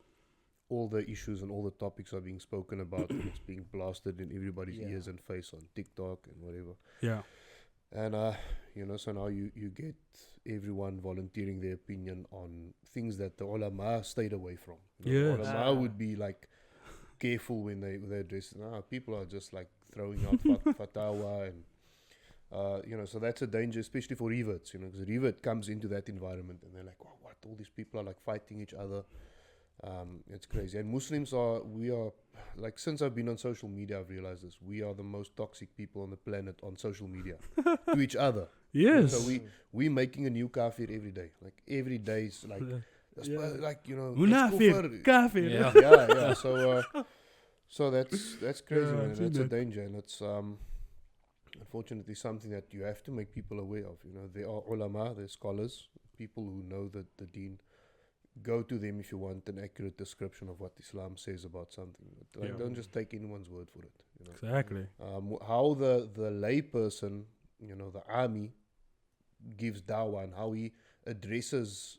all the issues and all the topics are being spoken about and it's being blasted in everybody's ears and face on TikTok and whatever. And so now you get everyone volunteering their opinion on things that the ulama stayed away from. Ulama would be like careful when they address people are just like throwing out fatwa and so that's a danger, especially for reverts, because revert comes into that environment and they're like, oh, what, all these people are like fighting each other. It's crazy. And we are, like, since I've been on social media, I've realized this. We are the most toxic people on the planet on social media to each other. Yes. So we making a new kafir every day. Like, every day is like, like, you know, it's Munafir, kafir. Yeah. yeah. So that's crazy, Yeah, man. I've seen That's a that. danger, and it's unfortunately something that you have to make people aware of. You know, there are ulama, there's scholars, people who know the deen. Go to them if you want an accurate description of what Islam says about something. But, like, Yeah. don't just take anyone's word for it. You know, Exactly. how the lay person, you know, the army, gives dawah and how he addresses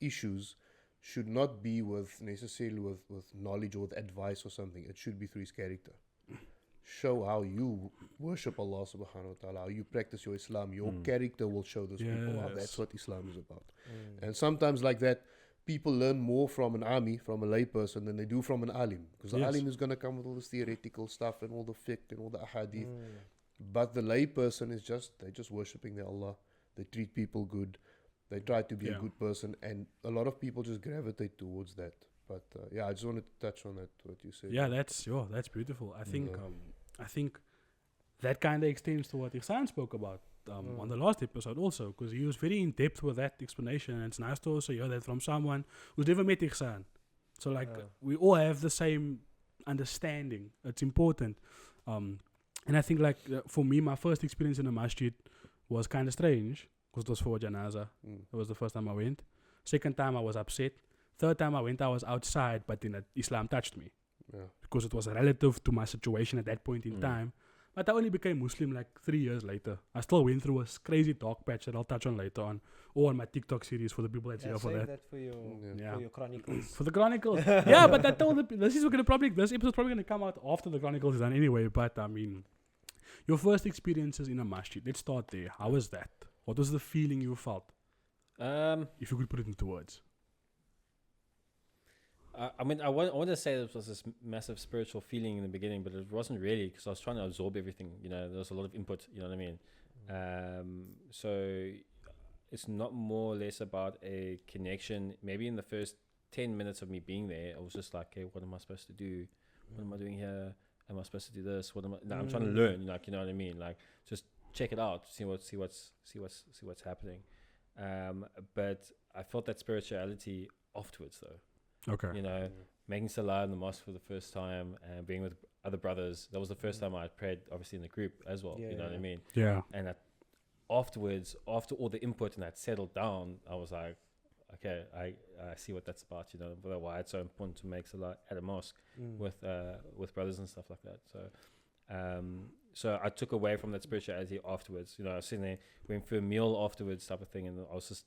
issues should not be necessarily with knowledge or with advice or something. It should be through his character. Show how you worship Allah subhanahu wa ta'ala, how you practice your Islam. Your character will show those people, oh, that's Yes. what Islam is about. And sometimes like that, people learn more from an army, from a lay person, than they do from an alim. Because the Yes. alim is going to come with all this theoretical stuff and all the fiqh and all the ahadith. But the lay person is they're just worshipping their Allah. They treat people good. They try to be a good person. And a lot of people just gravitate towards that. But yeah, I just wanted to touch on that, what you said. Yeah, that's beautiful. I think that kind of extends to what Ihsan spoke about on the last episode also, because he was very in depth with that explanation, and it's nice to also hear that from someone who's never met Ihsan. So like we all have the same understanding. It's important, and I think like for me, my first experience in a masjid was kind of strange because it was for janaza. It was the first time I went. Second time I was upset. Third time I went, I was outside, but then Islam touched me. Because it was relative to my situation at that point in time. But I only became Muslim like 3 years later. I still went through a crazy dark patch that I'll touch on later on, or on my TikTok series for the people that's here for save that. for your Chronicles. For the Chronicles. Yeah, but I told this episode's probably gonna come out after the Chronicles is done anyway. But I mean, your first experiences in a masjid. Let's start there. How was that? What was the feeling you felt? If you could put it into words. I mean, I want to say it was this massive spiritual feeling in the beginning, but it wasn't really, because I was trying to absorb everything. You know, there was a lot of input. You know what I mean? So it's not more or less about a connection. Maybe in the first 10 minutes of me being there, I was just like, "Hey, what am I supposed to do? What am I doing here? Am I supposed to do this? What am I?" No, I'm trying to learn. Like, you know what I mean? Like, just check it out, see what's happening. But I felt that spirituality afterwards, though. Okay. You know, making salah in the mosque for the first time and being with other brothers. That was the first time I prayed, obviously, in the group as well. You know what I mean? Yeah. And afterwards, after all the input and that settled down, I was like, okay, I see what that's about. You know, why it's so important to make salah at a mosque with brothers and stuff like that. So I took away from that spirituality afterwards. You know, I was sitting there, went for a meal afterwards, type of thing, and I was just,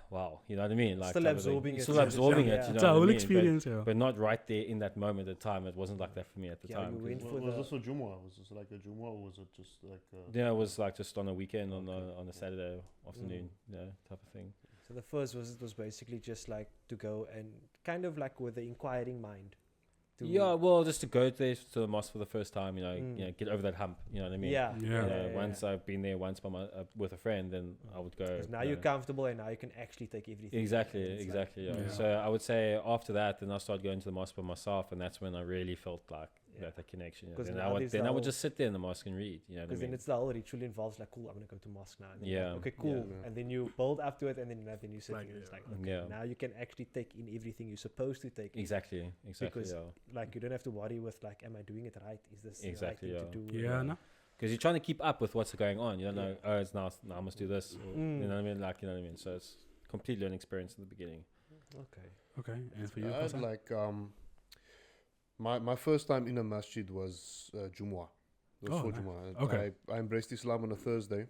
wow, you know what I mean? Like, still absorbing it. Still absorbing it. You know It's a what I whole mean? experience, But not right there in that moment at the time. It wasn't like that for me at the time. You went for Was this a Jumu'ah? Was this like a Jumu'ah, or was it just like a... Yeah, it was like just on a weekend, on a Saturday afternoon, type of thing. So the first visit was basically just like to go and kind of like with the inquiring mind. Yeah, well, just to go there to the mosque for the first time, you know, get over that hump. You know what I mean? Yeah. You know, once I've been there once by with a friend, then I would go. 'Cause now you're comfortable and now you can actually take everything. Exactly. Yeah. So I would say after that, then I started going to the mosque by myself, and that's when I really felt like that connection. Because Then I would just sit there in the mosque and read. You know what I Because mean? then it's the whole ritual involves like, cool, I'm gonna go to mosque now. And then Yeah. like, okay, cool. Yeah. And then you build up to it, and then you sit Like, and it's like, yeah. okay, Yeah. now you can actually take in everything you're supposed to take in. Exactly. Because Yeah. like you don't have to worry with like, am I doing it right? Is this Exactly, the right thing to do? Yeah, no? Because you're trying to keep up with what's going on. You don't know, oh, it's now I must do this. Or, you know what I mean? Like, you know what I mean? So it's complete learning experience in the beginning. Okay. Okay. And for you, I had Hasan? like my first time in a masjid was Jumu'ah. It was Oh, for nice. Jumu'ah. Okay. I embraced Islam on a Thursday,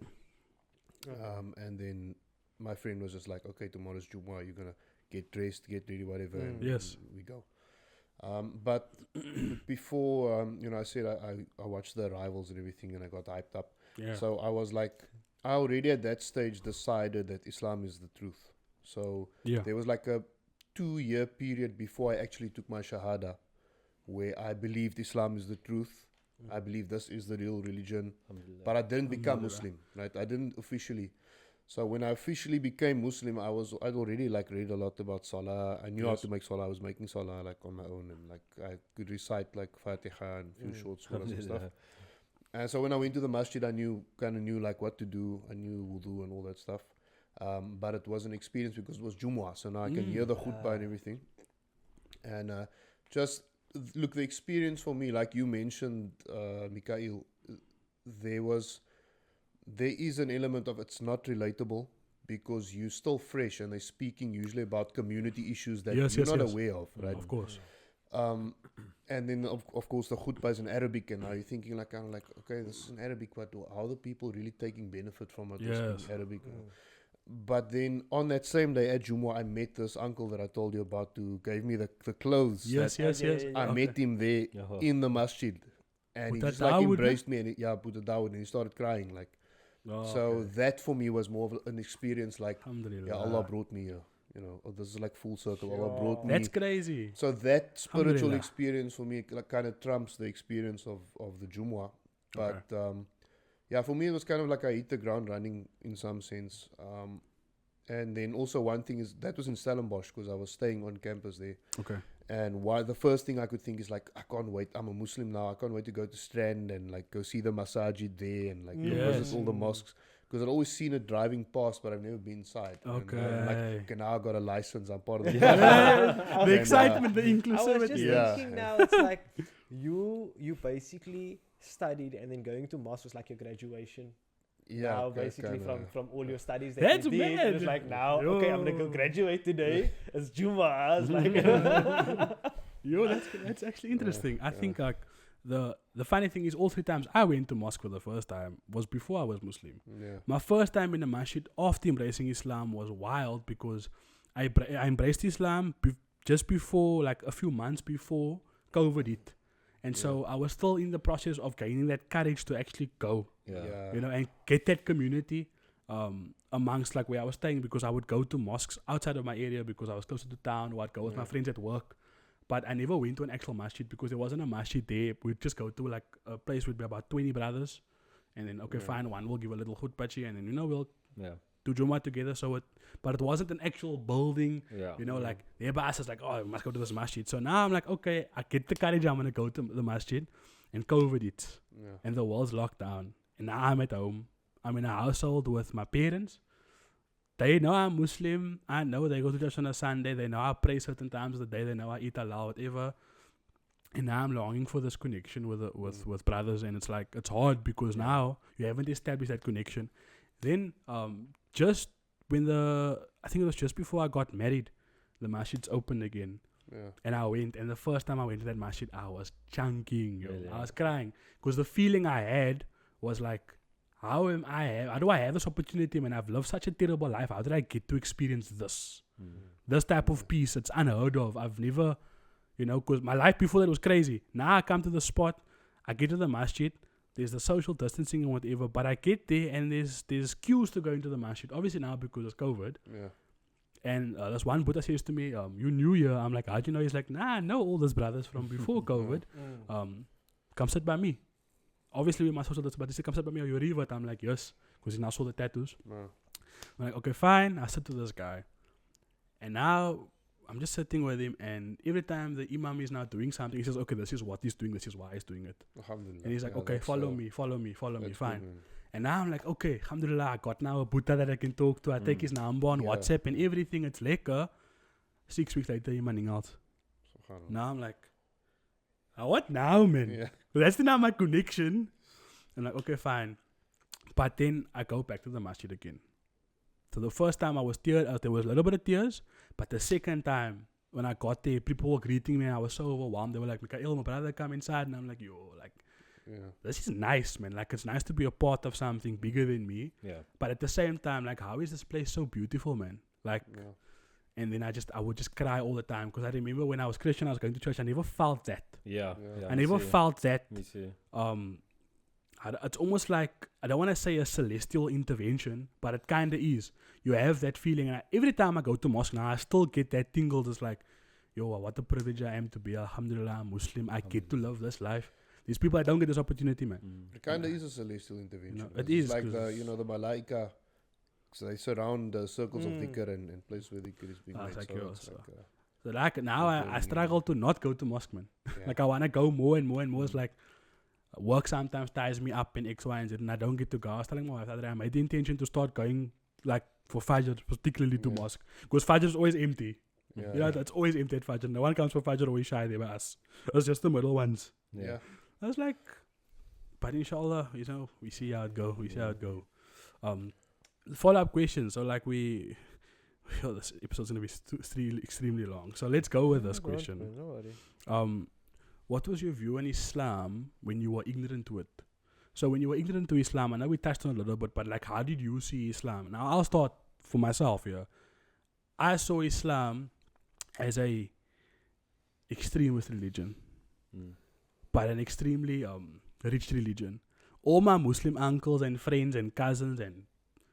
and then my friend was just like, "Okay, tomorrow's Jumu'ah. You're gonna get dressed, get ready, whatever." And Yes. we go. But before, I said I watched the arrivals and everything, and I got hyped up. Yeah. So I was like, I already at that stage decided that Islam is the truth. So yeah. there was like a 2-year period before I actually took my Shahada, where I believed Islam is the truth. I believe this is the real religion, but I didn't become Alhamdulillah. Muslim, right? I didn't officially. So when I officially became Muslim, I'd already like read a lot about Salah. I knew how Yes. to make Salah. I was making Salah like on my own, and like I could recite like Fatiha and a few short surahs and stuff. And so when I went to the masjid, I kind of knew like what to do. I knew wudu and all that stuff. But it was an experience because it was Jumu'ah, so now I can hear the khutbah and everything. And look, the experience for me, like you mentioned, Mikhail, there is an element of it's not relatable because you're still fresh and they're speaking usually about community issues that you're not aware of, right? Of course. And then of course the khutbah is in Arabic, and now you're thinking like kind of like, okay, this is in Arabic, but how are the people really taking benefit from it? Yes. In Arabic. But then on that same day at Jumu'ah, I met this uncle that I told you about who gave me the clothes. Yes. I met him there in the masjid, and he just like embraced me, and put the dawah, and he started crying like. That for me was more of an experience like, Allah brought me here. You know, this is like full circle. Allah brought me. That's crazy. So that spiritual experience for me like kind of trumps the experience of the Jumu'ah. But for me it was kind of like I hit the ground running in some sense. And then also one thing is that was in Stellenbosch because I was staying on campus there. Okay. And the first thing I could think is like, I can't wait. I'm a Muslim now. I can't wait to go to Strand and like go see the masjid there and like go visit all the mosques. Because I'd always seen it driving past, but I've never been inside. Okay. And like, okay, now I got a license. I'm part of the The excitement, the inclusivity. I was just thinking now, it's like you basically studied and then going to mosque was like your graduation. Now basically from all your studies that you did, it was like now, okay, I'm gonna go graduate today. It's Jumu'ah. It's like that's actually interesting. I think like the funny thing is all 3 times I went to mosque for the first time was before I was Muslim. My first time in the masjid after embracing Islam was wild because I embraced Islam just before, like a few months before COVID hit. And so I was still in the process of gaining that courage to actually go, you know, and get that community amongst like where I was staying, because I would go to mosques outside of my area because I was closer to town, or I'd go with my friends at work. But I never went to an actual masjid because there wasn't a masjid there. We'd just go to like a place with about 20 brothers, and then fine, one will give a little khutbah, and then we'll do Jummah together. But it wasn't an actual building, like the Abbas is like, oh, I must go to this masjid. So now I'm like, okay, I get the courage, I'm gonna go to the masjid, and COVID hits, and the world's locked down, and now I'm at home. I'm in a household with my parents. They know I'm Muslim. I know they go to church on a Sunday. They know I pray certain times of the day. They know I eat halal, whatever. And now I'm longing for this connection with brothers, and it's like it's hard because now you haven't established that connection. Then just when I think it was just before I got married, the masjid's opened again. And I went, and the first time I went to that masjid, I was chunking. Really? I was crying because the feeling I had was like, how do I have this opportunity, man? I've lived such a terrible life. How did I get to experience this? This type of peace, it's unheard of. I've never, because my life before that was crazy. Now I come to the spot, I get to the masjid, there's the social distancing and whatever, but I get there and there's queues to go into the masjid. Obviously now because of COVID. And this one Buddha says to me, you new here. I'm like, how'd you know? He's like, nah, I know all these brothers from before COVID. Come sit by me. Obviously with my social distancing, but he said, come sit by me, or you Revert. I'm like, yes, because he now saw the tattoos. I'm like, okay, fine. I sit to this guy. And now I'm just sitting with him, and every time the imam is now doing something, he says, okay, this is what he's doing, this is why he's doing it. And he's like, okay, follow me, fine. Good, and now I'm like, okay, alhamdulillah, I got now a Buddha that I can talk to. I take his number on WhatsApp and everything, it's lekker. 6 weeks later, he's running out. Now I'm like, what now, man? That's now my connection. I'm like, okay, fine. But then I go back to the masjid again. So the first time I was teared, there was a little bit of tears. But the second time, when I got there, people were greeting me, and I was so overwhelmed. They were like, Mikhail, my brother, come inside. And I'm like, this is nice, man. Like, it's nice to be a part of something bigger than me. But at the same time, like, how is this place so beautiful, man? Like, and then I would just cry all the time, because I remember when I was Christian, I was going to church. I never felt that. I never felt that. Me too. It's almost like, I don't want to say a celestial intervention, but it kind of is. You have that feeling. And every time I go to mosque now, I still get that tingle. It's like, what a privilege I am to be. Alhamdulillah, I'm Muslim. I get to live this life. These people, I don't get this opportunity, man. It kind of is a celestial intervention. It is. Like the Malaika so they surround the circles of dhikr and place where dhikr is being made. Like So yours, it's so. like, So like now I struggle to not go to mosque, man. yeah. Like I want to go more and more and more. It's like work sometimes ties me up in X, Y, and Z, and I don't get to go. I was telling my wife that I made the intention to start going like for Fajr, particularly to mosque, because Fajr is always empty. Yeah, You know, that's always empty at Fajr. No one comes for Fajr, always shy there by us. It's just the middle ones. yeah. I was like, but inshallah, you know, we see how it go. We see how it go. Follow-up question. So like this episode's gonna be extremely long. So let's go with this question. No worry. What was your view on Islam when you were ignorant to it? So when you were ignorant to Islam, I know we touched on it a little bit, but like, how did you see Islam? Now I'll start for myself here. I saw Islam as a extremist religion, but an extremely rich religion. All my Muslim uncles and friends and cousins and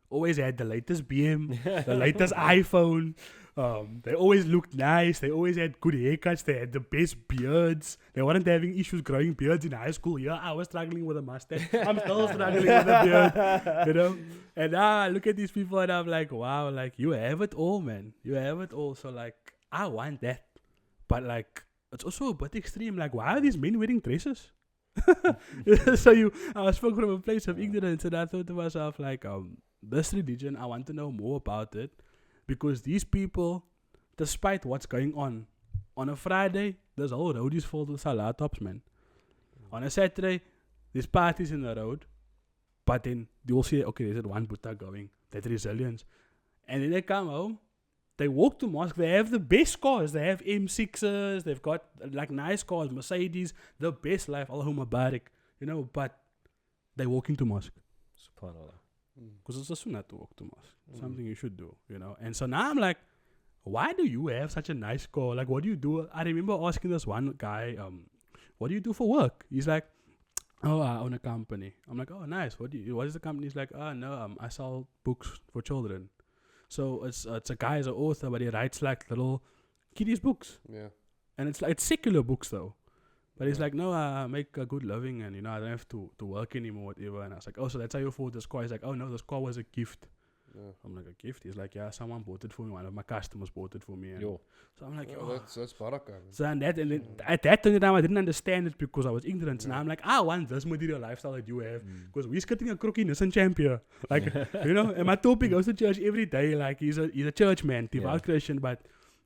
always had the latest BM, the latest iPhone. They always looked nice. They always had good haircuts. They had the best beards. They weren't having issues growing beards in high school. Yeah, I was struggling with a mustache. I'm still struggling with a beard, you know. And now I look at these people and I'm like, wow, like you have it all, man. You have it all. So like, I want that, but like, it's also a bit extreme. Like, why are these men wearing dresses? So I spoke from a place of ignorance, and I thought to myself, like, this religion, I want to know more about it, because these people, despite what's going on a Friday, there's whole roadies filled with salah tops, man. On a Saturday, there's parties in the road, but then you'll see, okay, there's that one Buddha going, that resilience, and then they come home, they walk to mosque, they have the best cars, they have M6s, they've got like nice cars, Mercedes, the best life, Allahumma barik, you know, but they walk into mosque. SubhanAllah. Because it's a sunnah to walk to mosque. Something you should do, you know. And so now I'm like, why do you have such a nice car? Like, what do you do? I remember asking this one guy, what do you do for work? He's like, oh, I own a company. I'm like, oh, nice. What is the company? He's like, oh, no, I sell books for children. So it's a guy as an author, but he writes like little kiddies books. Yeah. And it's secular books though. But he's like, no, I make a good living and, you know, I don't have to work anymore, whatever. And I was like, oh, so that's how you afford this car? He's like, oh, no, this car was a gift. Yeah. I'm like, a gift? He's like, yeah, someone bought it for me. One of my customers bought it for me. And Yo. so I'm like, Yeah, oh. that's barakah. Man. So and then at that time I didn't understand it because I was ignorant. So now I'm like, I want this material lifestyle that you have. Because we're getting a crooked Nissan champion. Like, you know, and my topic goes to church every day. Like, he's a church man, devout Christian, but,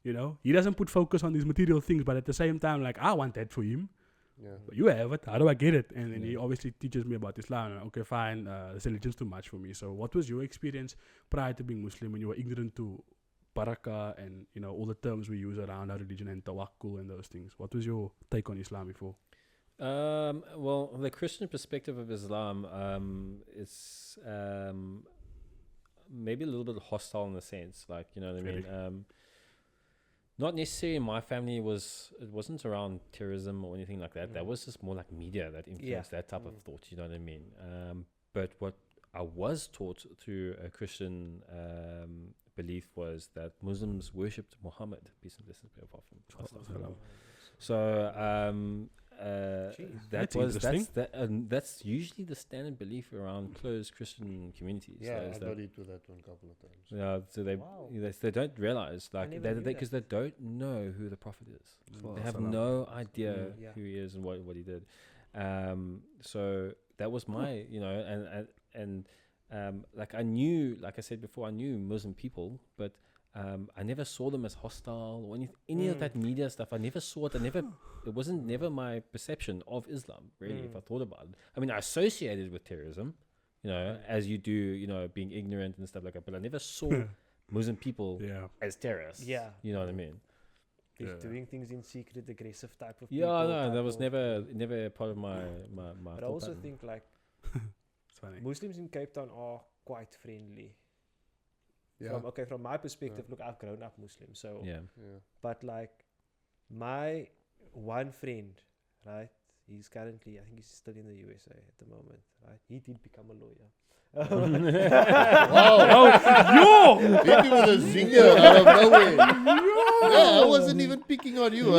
you know, he doesn't put focus on these material things. But at the same time, like, I want that for him. Yeah. But you have it. How do I get it? And then he obviously teaches me about Islam. Okay, fine. This religion's too much for me. So what was your experience prior to being Muslim when you were ignorant to barakah and, you know, all the terms we use around our religion and tawakkul and those things? What was your take on Islam before? Well, the Christian perspective of Islam is maybe a little bit hostile in the sense, like, you know what I mean? Not necessarily my family it wasn't around terrorism or anything like that. That was just more like media that influenced that type of thought, you know what I mean? But what I was taught through a Christian belief was that Muslims worshipped Muhammad, peace and blessings be upon him. So that's usually the standard belief around closed Christian communities. Yeah, I got into that one a couple of times. Yeah, so they don't realize, like, because they don't know who the Prophet is. They have no idea who he is and what he did. So that was my, you know, and like I knew, like I said before, I knew Muslim people, but I never saw them as hostile or any of that media stuff. I never saw it. It wasn't never my perception of Islam, really, if I thought about it. I mean, I associated with terrorism, you know, as you do, you know, being ignorant and stuff like that, but I never saw Muslim people as terrorists. Yeah. You know what I mean? Doing things in secret, aggressive type of people. Yeah, no, that was never part of my But I also think, like, Muslims in Cape Town are quite friendly. Yeah. From my perspective, look, I've grown up Muslim, so but like my one friend, right? He's currently, I think he's still in the USA at the moment, right? He did become a lawyer. Yo! Hit you with a zinger out of nowhere. Yeah, I wasn't even picking on you. No,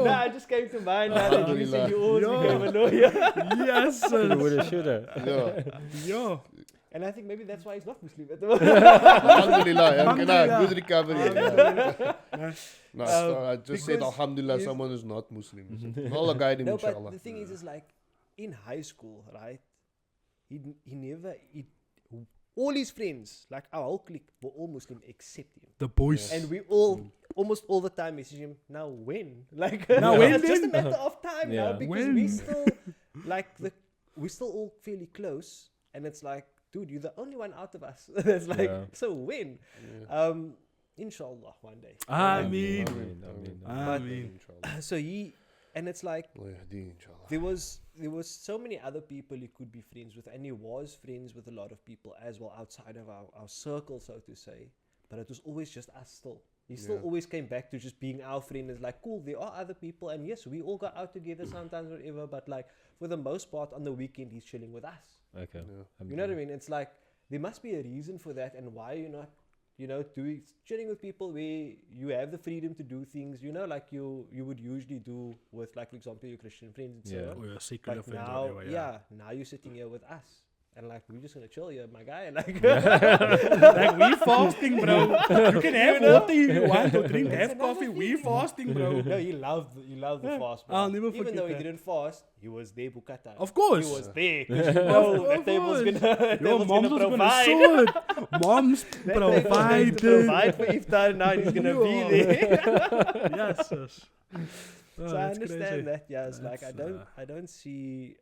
I just came to mind now that you always became a lawyer. Yes, sir. Shoulda. Yo. And I think maybe that's why he's not Muslim at the moment. Alhamdulillah. Alhamdulillah. Good recovery. No, so I just said because Alhamdulillah, he's- someone who's not Muslim. Allah guide him, No, inshallah. but the thing is like in high school, right? He never. All his friends, like our whole clique, were all Muslim except him. The boys. And we all, almost all the time, message him, now when? Like, Now when it's just a then? matter of time now Yeah. because When? we still, like, we're still all fairly close. And it's like, dude, you're the only one out of us. It's like, Yeah. so when? Yeah. Inshallah, one day. Ameen. Ameen. Ameen. Inshallah. So and it's like, Allah yahdi, inshallah. there was so many other people he could be friends with, and he was friends with a lot of people as well outside of our circle, so to say. But it was always just us still. He still Yeah. always came back to just being our friend. It's like, cool, there are other people, and yes, we all got out together sometimes, whatever. But like for the most part, on the weekend, he's chilling with us. Okay. Yeah. You know what I mean? It's like there must be a reason for that, and why you're not, chilling with people where you have the freedom to do things, like you would usually do with, like, for example, your Christian friends and so Yeah. on. Or your secular But friends, now, whatever, now you're sitting here with us. And like, we're just gonna chill here, my guy. Like, Like, we fasting, bro. You can have water if you want or drink. That's Have another coffee. We thing. fasting, bro. no, he loved the fast, bro. I'll never Even forget though he that. didn't fast, he was there, Bukata. Of course. He was there. 'Cause you know that Of table's course. gonna, Your table's mom's gonna was gonna provide. sort. Mom's That table's going to provided. provide for iftar now. He's gonna be there. Yes, sis. Oh, So I that's understand crazy. that. Yeah, it's like That's, I don't see,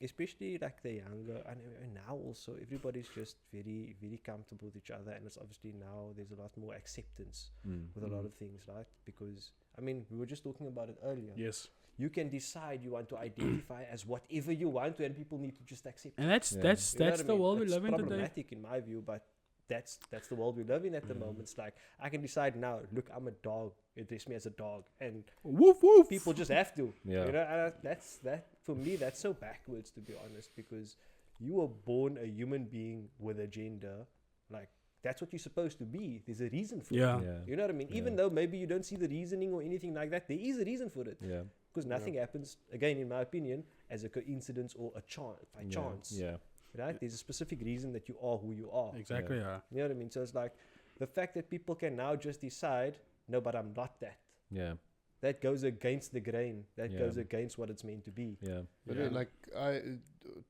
especially like the younger, and now also everybody's just very, very comfortable with each other, and it's obviously now there's a lot more acceptance with a lot of things, right? Because I mean, we were just talking about it earlier. Yes. You can decide you want to identify as whatever you want to, and people need to just accept. And that's Yeah. that's You know that's what I the mean? world we It's live in today. problematic in my view, but that's the world we live in at the moment. It's like I can decide now. Look, I'm a dog. Address me as a dog, and Woof woof. people just have to. Yeah. You know, and that's for me. That's so backwards, to be honest, because you were born a human being with a gender. Like that's what you're supposed to be. There's a reason for Yeah. it. You know what I mean? Even though maybe you don't see the reasoning or anything like that, there is a reason for it. Yeah. Because nothing happens, again, in my opinion, as a coincidence or a chance by chance. Yeah. Right? There's a specific reason that you are who you are. Exactly. Yeah. You know what I mean? So it's like the fact that people can now just decide, no, but I'm not that. Yeah. That goes against the grain. That Yeah. goes against what it's meant to be. Yeah. But Yeah. like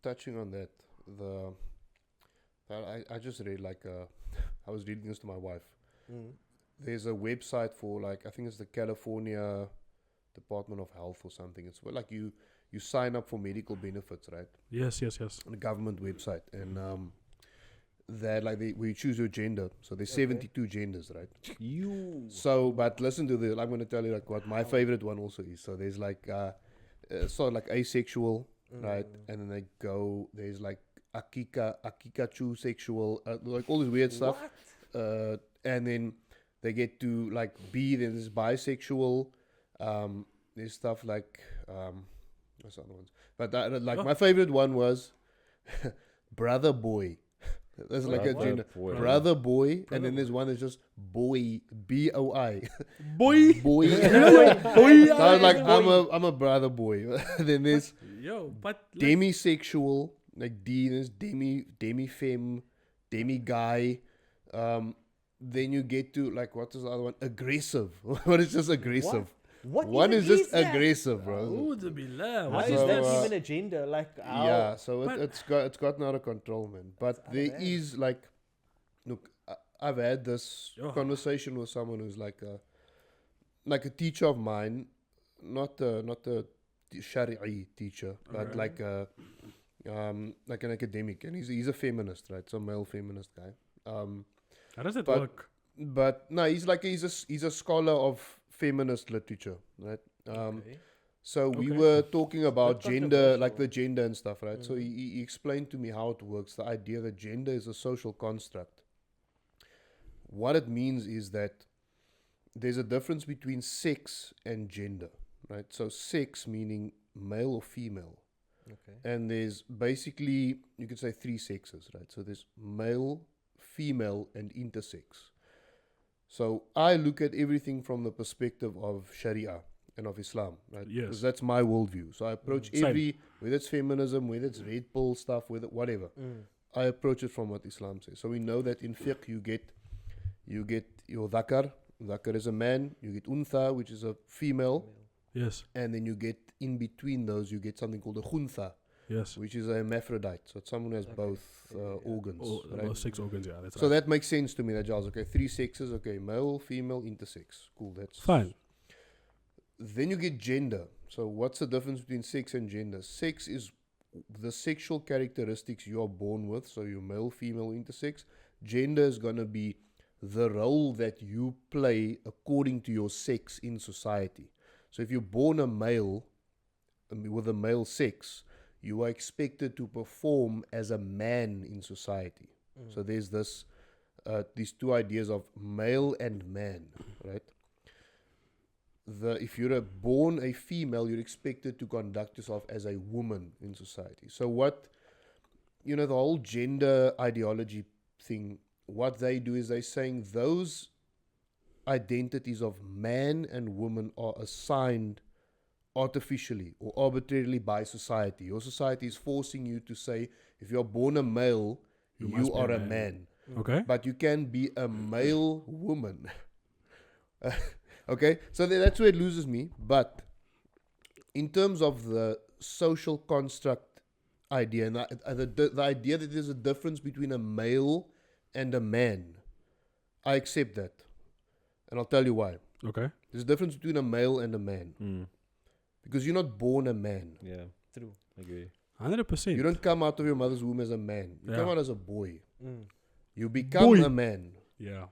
touching on that, I just read like I was reading this to my wife. There's a website for like I think it's the California Department of Health or something. It's where like you sign up for medical benefits, right? Yes. Yes. Yes. On the government website, and that like we choose your gender. So there's 72 genders, right? So, but listen to I'm going to tell you like what my favorite one also is. So there's like sort of like asexual, right? And then there's like Akikachu sexual, like all this weird stuff. And then they get to like B, then there's bisexual. There's stuff like what's the other ones? But like my favorite one was brother boy. That's like a gender. Brother boy, and then there's one that's just boy, BOI. Boy. Boy. Boy. So I was like, I'm a brother boy. Then there's But like, demisexual, like D, there's demi-femme, demi-guy. Then you get to like, what is the other one? Aggressive. What is just aggressive? What One even is just that? aggressive, bro. A'udhu billah. How What is is So, that this? even a gender? Like, how? Yeah, so But- it's gotten out of control, man. But there bad. is like, look, I've had this Yeah. conversation with someone who's like a teacher of mine, not a Shari'i teacher, but like an academic, and he's a feminist, right? So male feminist guy. How does it but- work? But no, he's a scholar of feminist literature, right? Okay. So we Okay. were talking about That's gender, like controversial. the gender and stuff, right? So he explained to me how it works, the idea that gender is a social construct. What it means is that there's a difference between sex and gender, right? So sex meaning male or female. Okay. And there's basically, you could say 3 sexes, right? So there's male, female, and intersex. So I look at everything from the perspective of Sharia and of Islam, right? Yes. Because that's my worldview. So I approach Same. whether it's feminism, whether it's red pill stuff, whether whatever. I approach it from what Islam says. So we know that in fiqh you get your dhakar. Dhakar is a man. You get untha, which is a female. Yes. And then you get in between those, you get something called a khuntha, Yes. which is a hermaphrodite. So it's someone who has both organs. Right? Those 6 organs, yeah. That's So right. that makes sense to me, that Giles. Okay, 3 sexes. Okay, male, female, intersex. Cool, that's Fine. Then you get gender. So what's the difference between sex and gender? Sex is the sexual characteristics you are born with. So you're male, female, intersex. Gender is going to be the role that you play according to your sex in society. So if you're born a male with a male sex, you are expected to perform as a man in society. So there's this these 2 ideas of male and man, right? If you're born a female, you're expected to conduct yourself as a woman in society. So what, the whole gender ideology thing, what they do is they're saying those identities of man and woman are assigned artificially or arbitrarily by society. Your society is forcing you to say, if you're born a male, you are a man. Okay. But you can be a male woman. Okay, so that's where it loses me. But in terms of the social construct idea, and the idea that there's a difference between a male and a man, I accept that. And I'll tell you why. Okay. There's a difference between a male and a man. Because you're not born a man. Yeah. True. Agree. 100%. You don't come out of your mother's womb as a man. You come out as a boy. You become Boy. a man. Yeah.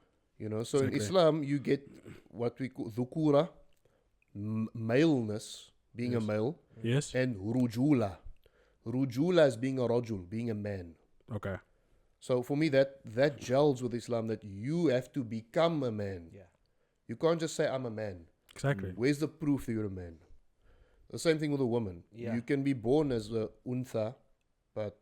So in Islam, you get what we call dhukura, maleness, being a male, Yes. and rujula. Rujula is being a rajul, being a man. Okay. So for me, that gels with Islam, that you have to become a man. Yeah. You can't just say, I'm a man. Exactly. Where's the proof that you're a man? The same thing with a woman. Yeah. You can be born as a untha, but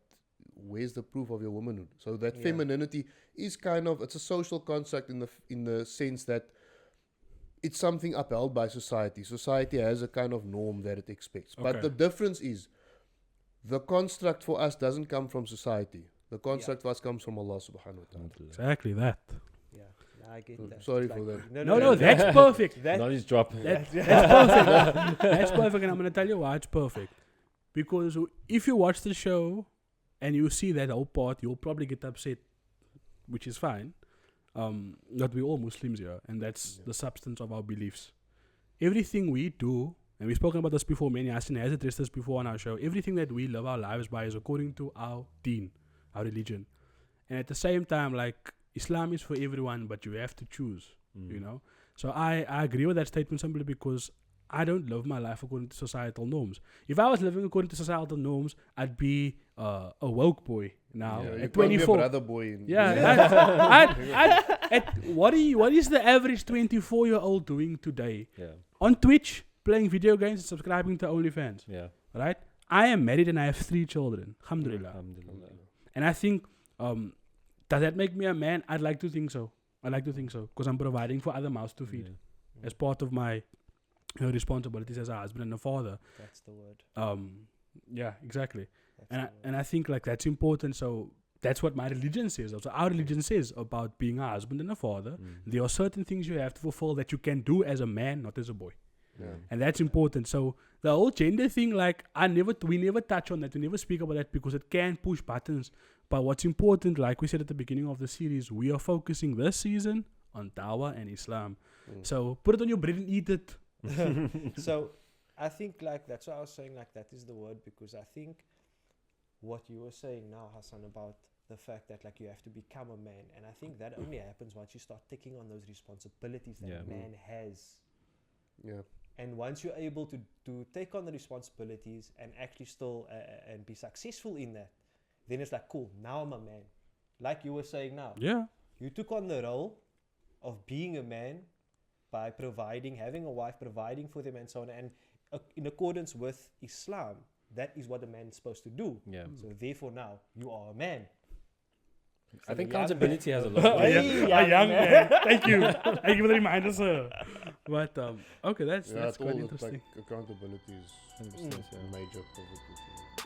where's the proof of your womanhood? So that femininity is it's a social construct in the sense that it's something upheld by society. Society has a kind of norm that it expects. Okay. But the difference is, the construct for us doesn't come from society. The construct for us comes from Allah subhanahu wa ta'ala. Exactly that. Yeah. I get that. Sorry It's for like- that. No, that's perfect. Knowledge drop. That's perfect. That's perfect, and I'm gonna tell you why it's perfect. Because if you watch the show and you see that whole part, you'll probably get upset, which is fine. That we're all Muslims here, and that's the substance of our beliefs. Everything we do, and we've spoken about this before, many Hasan has addressed this before on our show, everything that we live our lives by is according to our deen, our religion. And at the same time, like, Islam is for everyone, but you have to choose, So I agree with that statement simply because I don't live my life according to societal norms. If I was living according to societal norms, I'd be a woke boy now at 24. Brother boy. What is the average 24-year-old doing today? Yeah. On Twitch, playing video games and subscribing to OnlyFans. Yeah. Right? I am married and I have 3 children. Alhamdulillah. Alhamdulillah. And I think, does that make me a man? I'd like to think so. Because I'm providing for other mouths to feed as part of my responsibilities as a husband and a father. That's the word. Yeah, exactly. That's And I think like that's important. So that's what my religion says. Also, our religion says about being a husband and a father. There are certain things you have to fulfill that you can do as a man, not as a boy. Yeah. And that's important. So the whole gender thing, like we never touch on that. We never speak about that because it can push buttons. But what's important, like we said at the beginning of the series, we are focusing this season on Dawah and Islam. So put it on your bread and eat it. So I think like that's why I was saying like that is the word, because I think what you were saying now, Hasan, about the fact that like you have to become a man, and I think that only happens once you start taking on those responsibilities that a man has. Yeah. And once you're able to take on the responsibilities and actually still and be successful in that, then it's like, cool, now I'm a man. Like you were saying now. Yeah. You took on the role of being a man by providing, having a wife, providing for them and so on. And in accordance with Islam, that is what a man is supposed to do. Yeah. So therefore now, you are a man. I think young accountability man. has a lot. A young man. Thank you. Thank you for the reminder, sir. But okay, that's It's quite all interesting. like accountability is a major positive.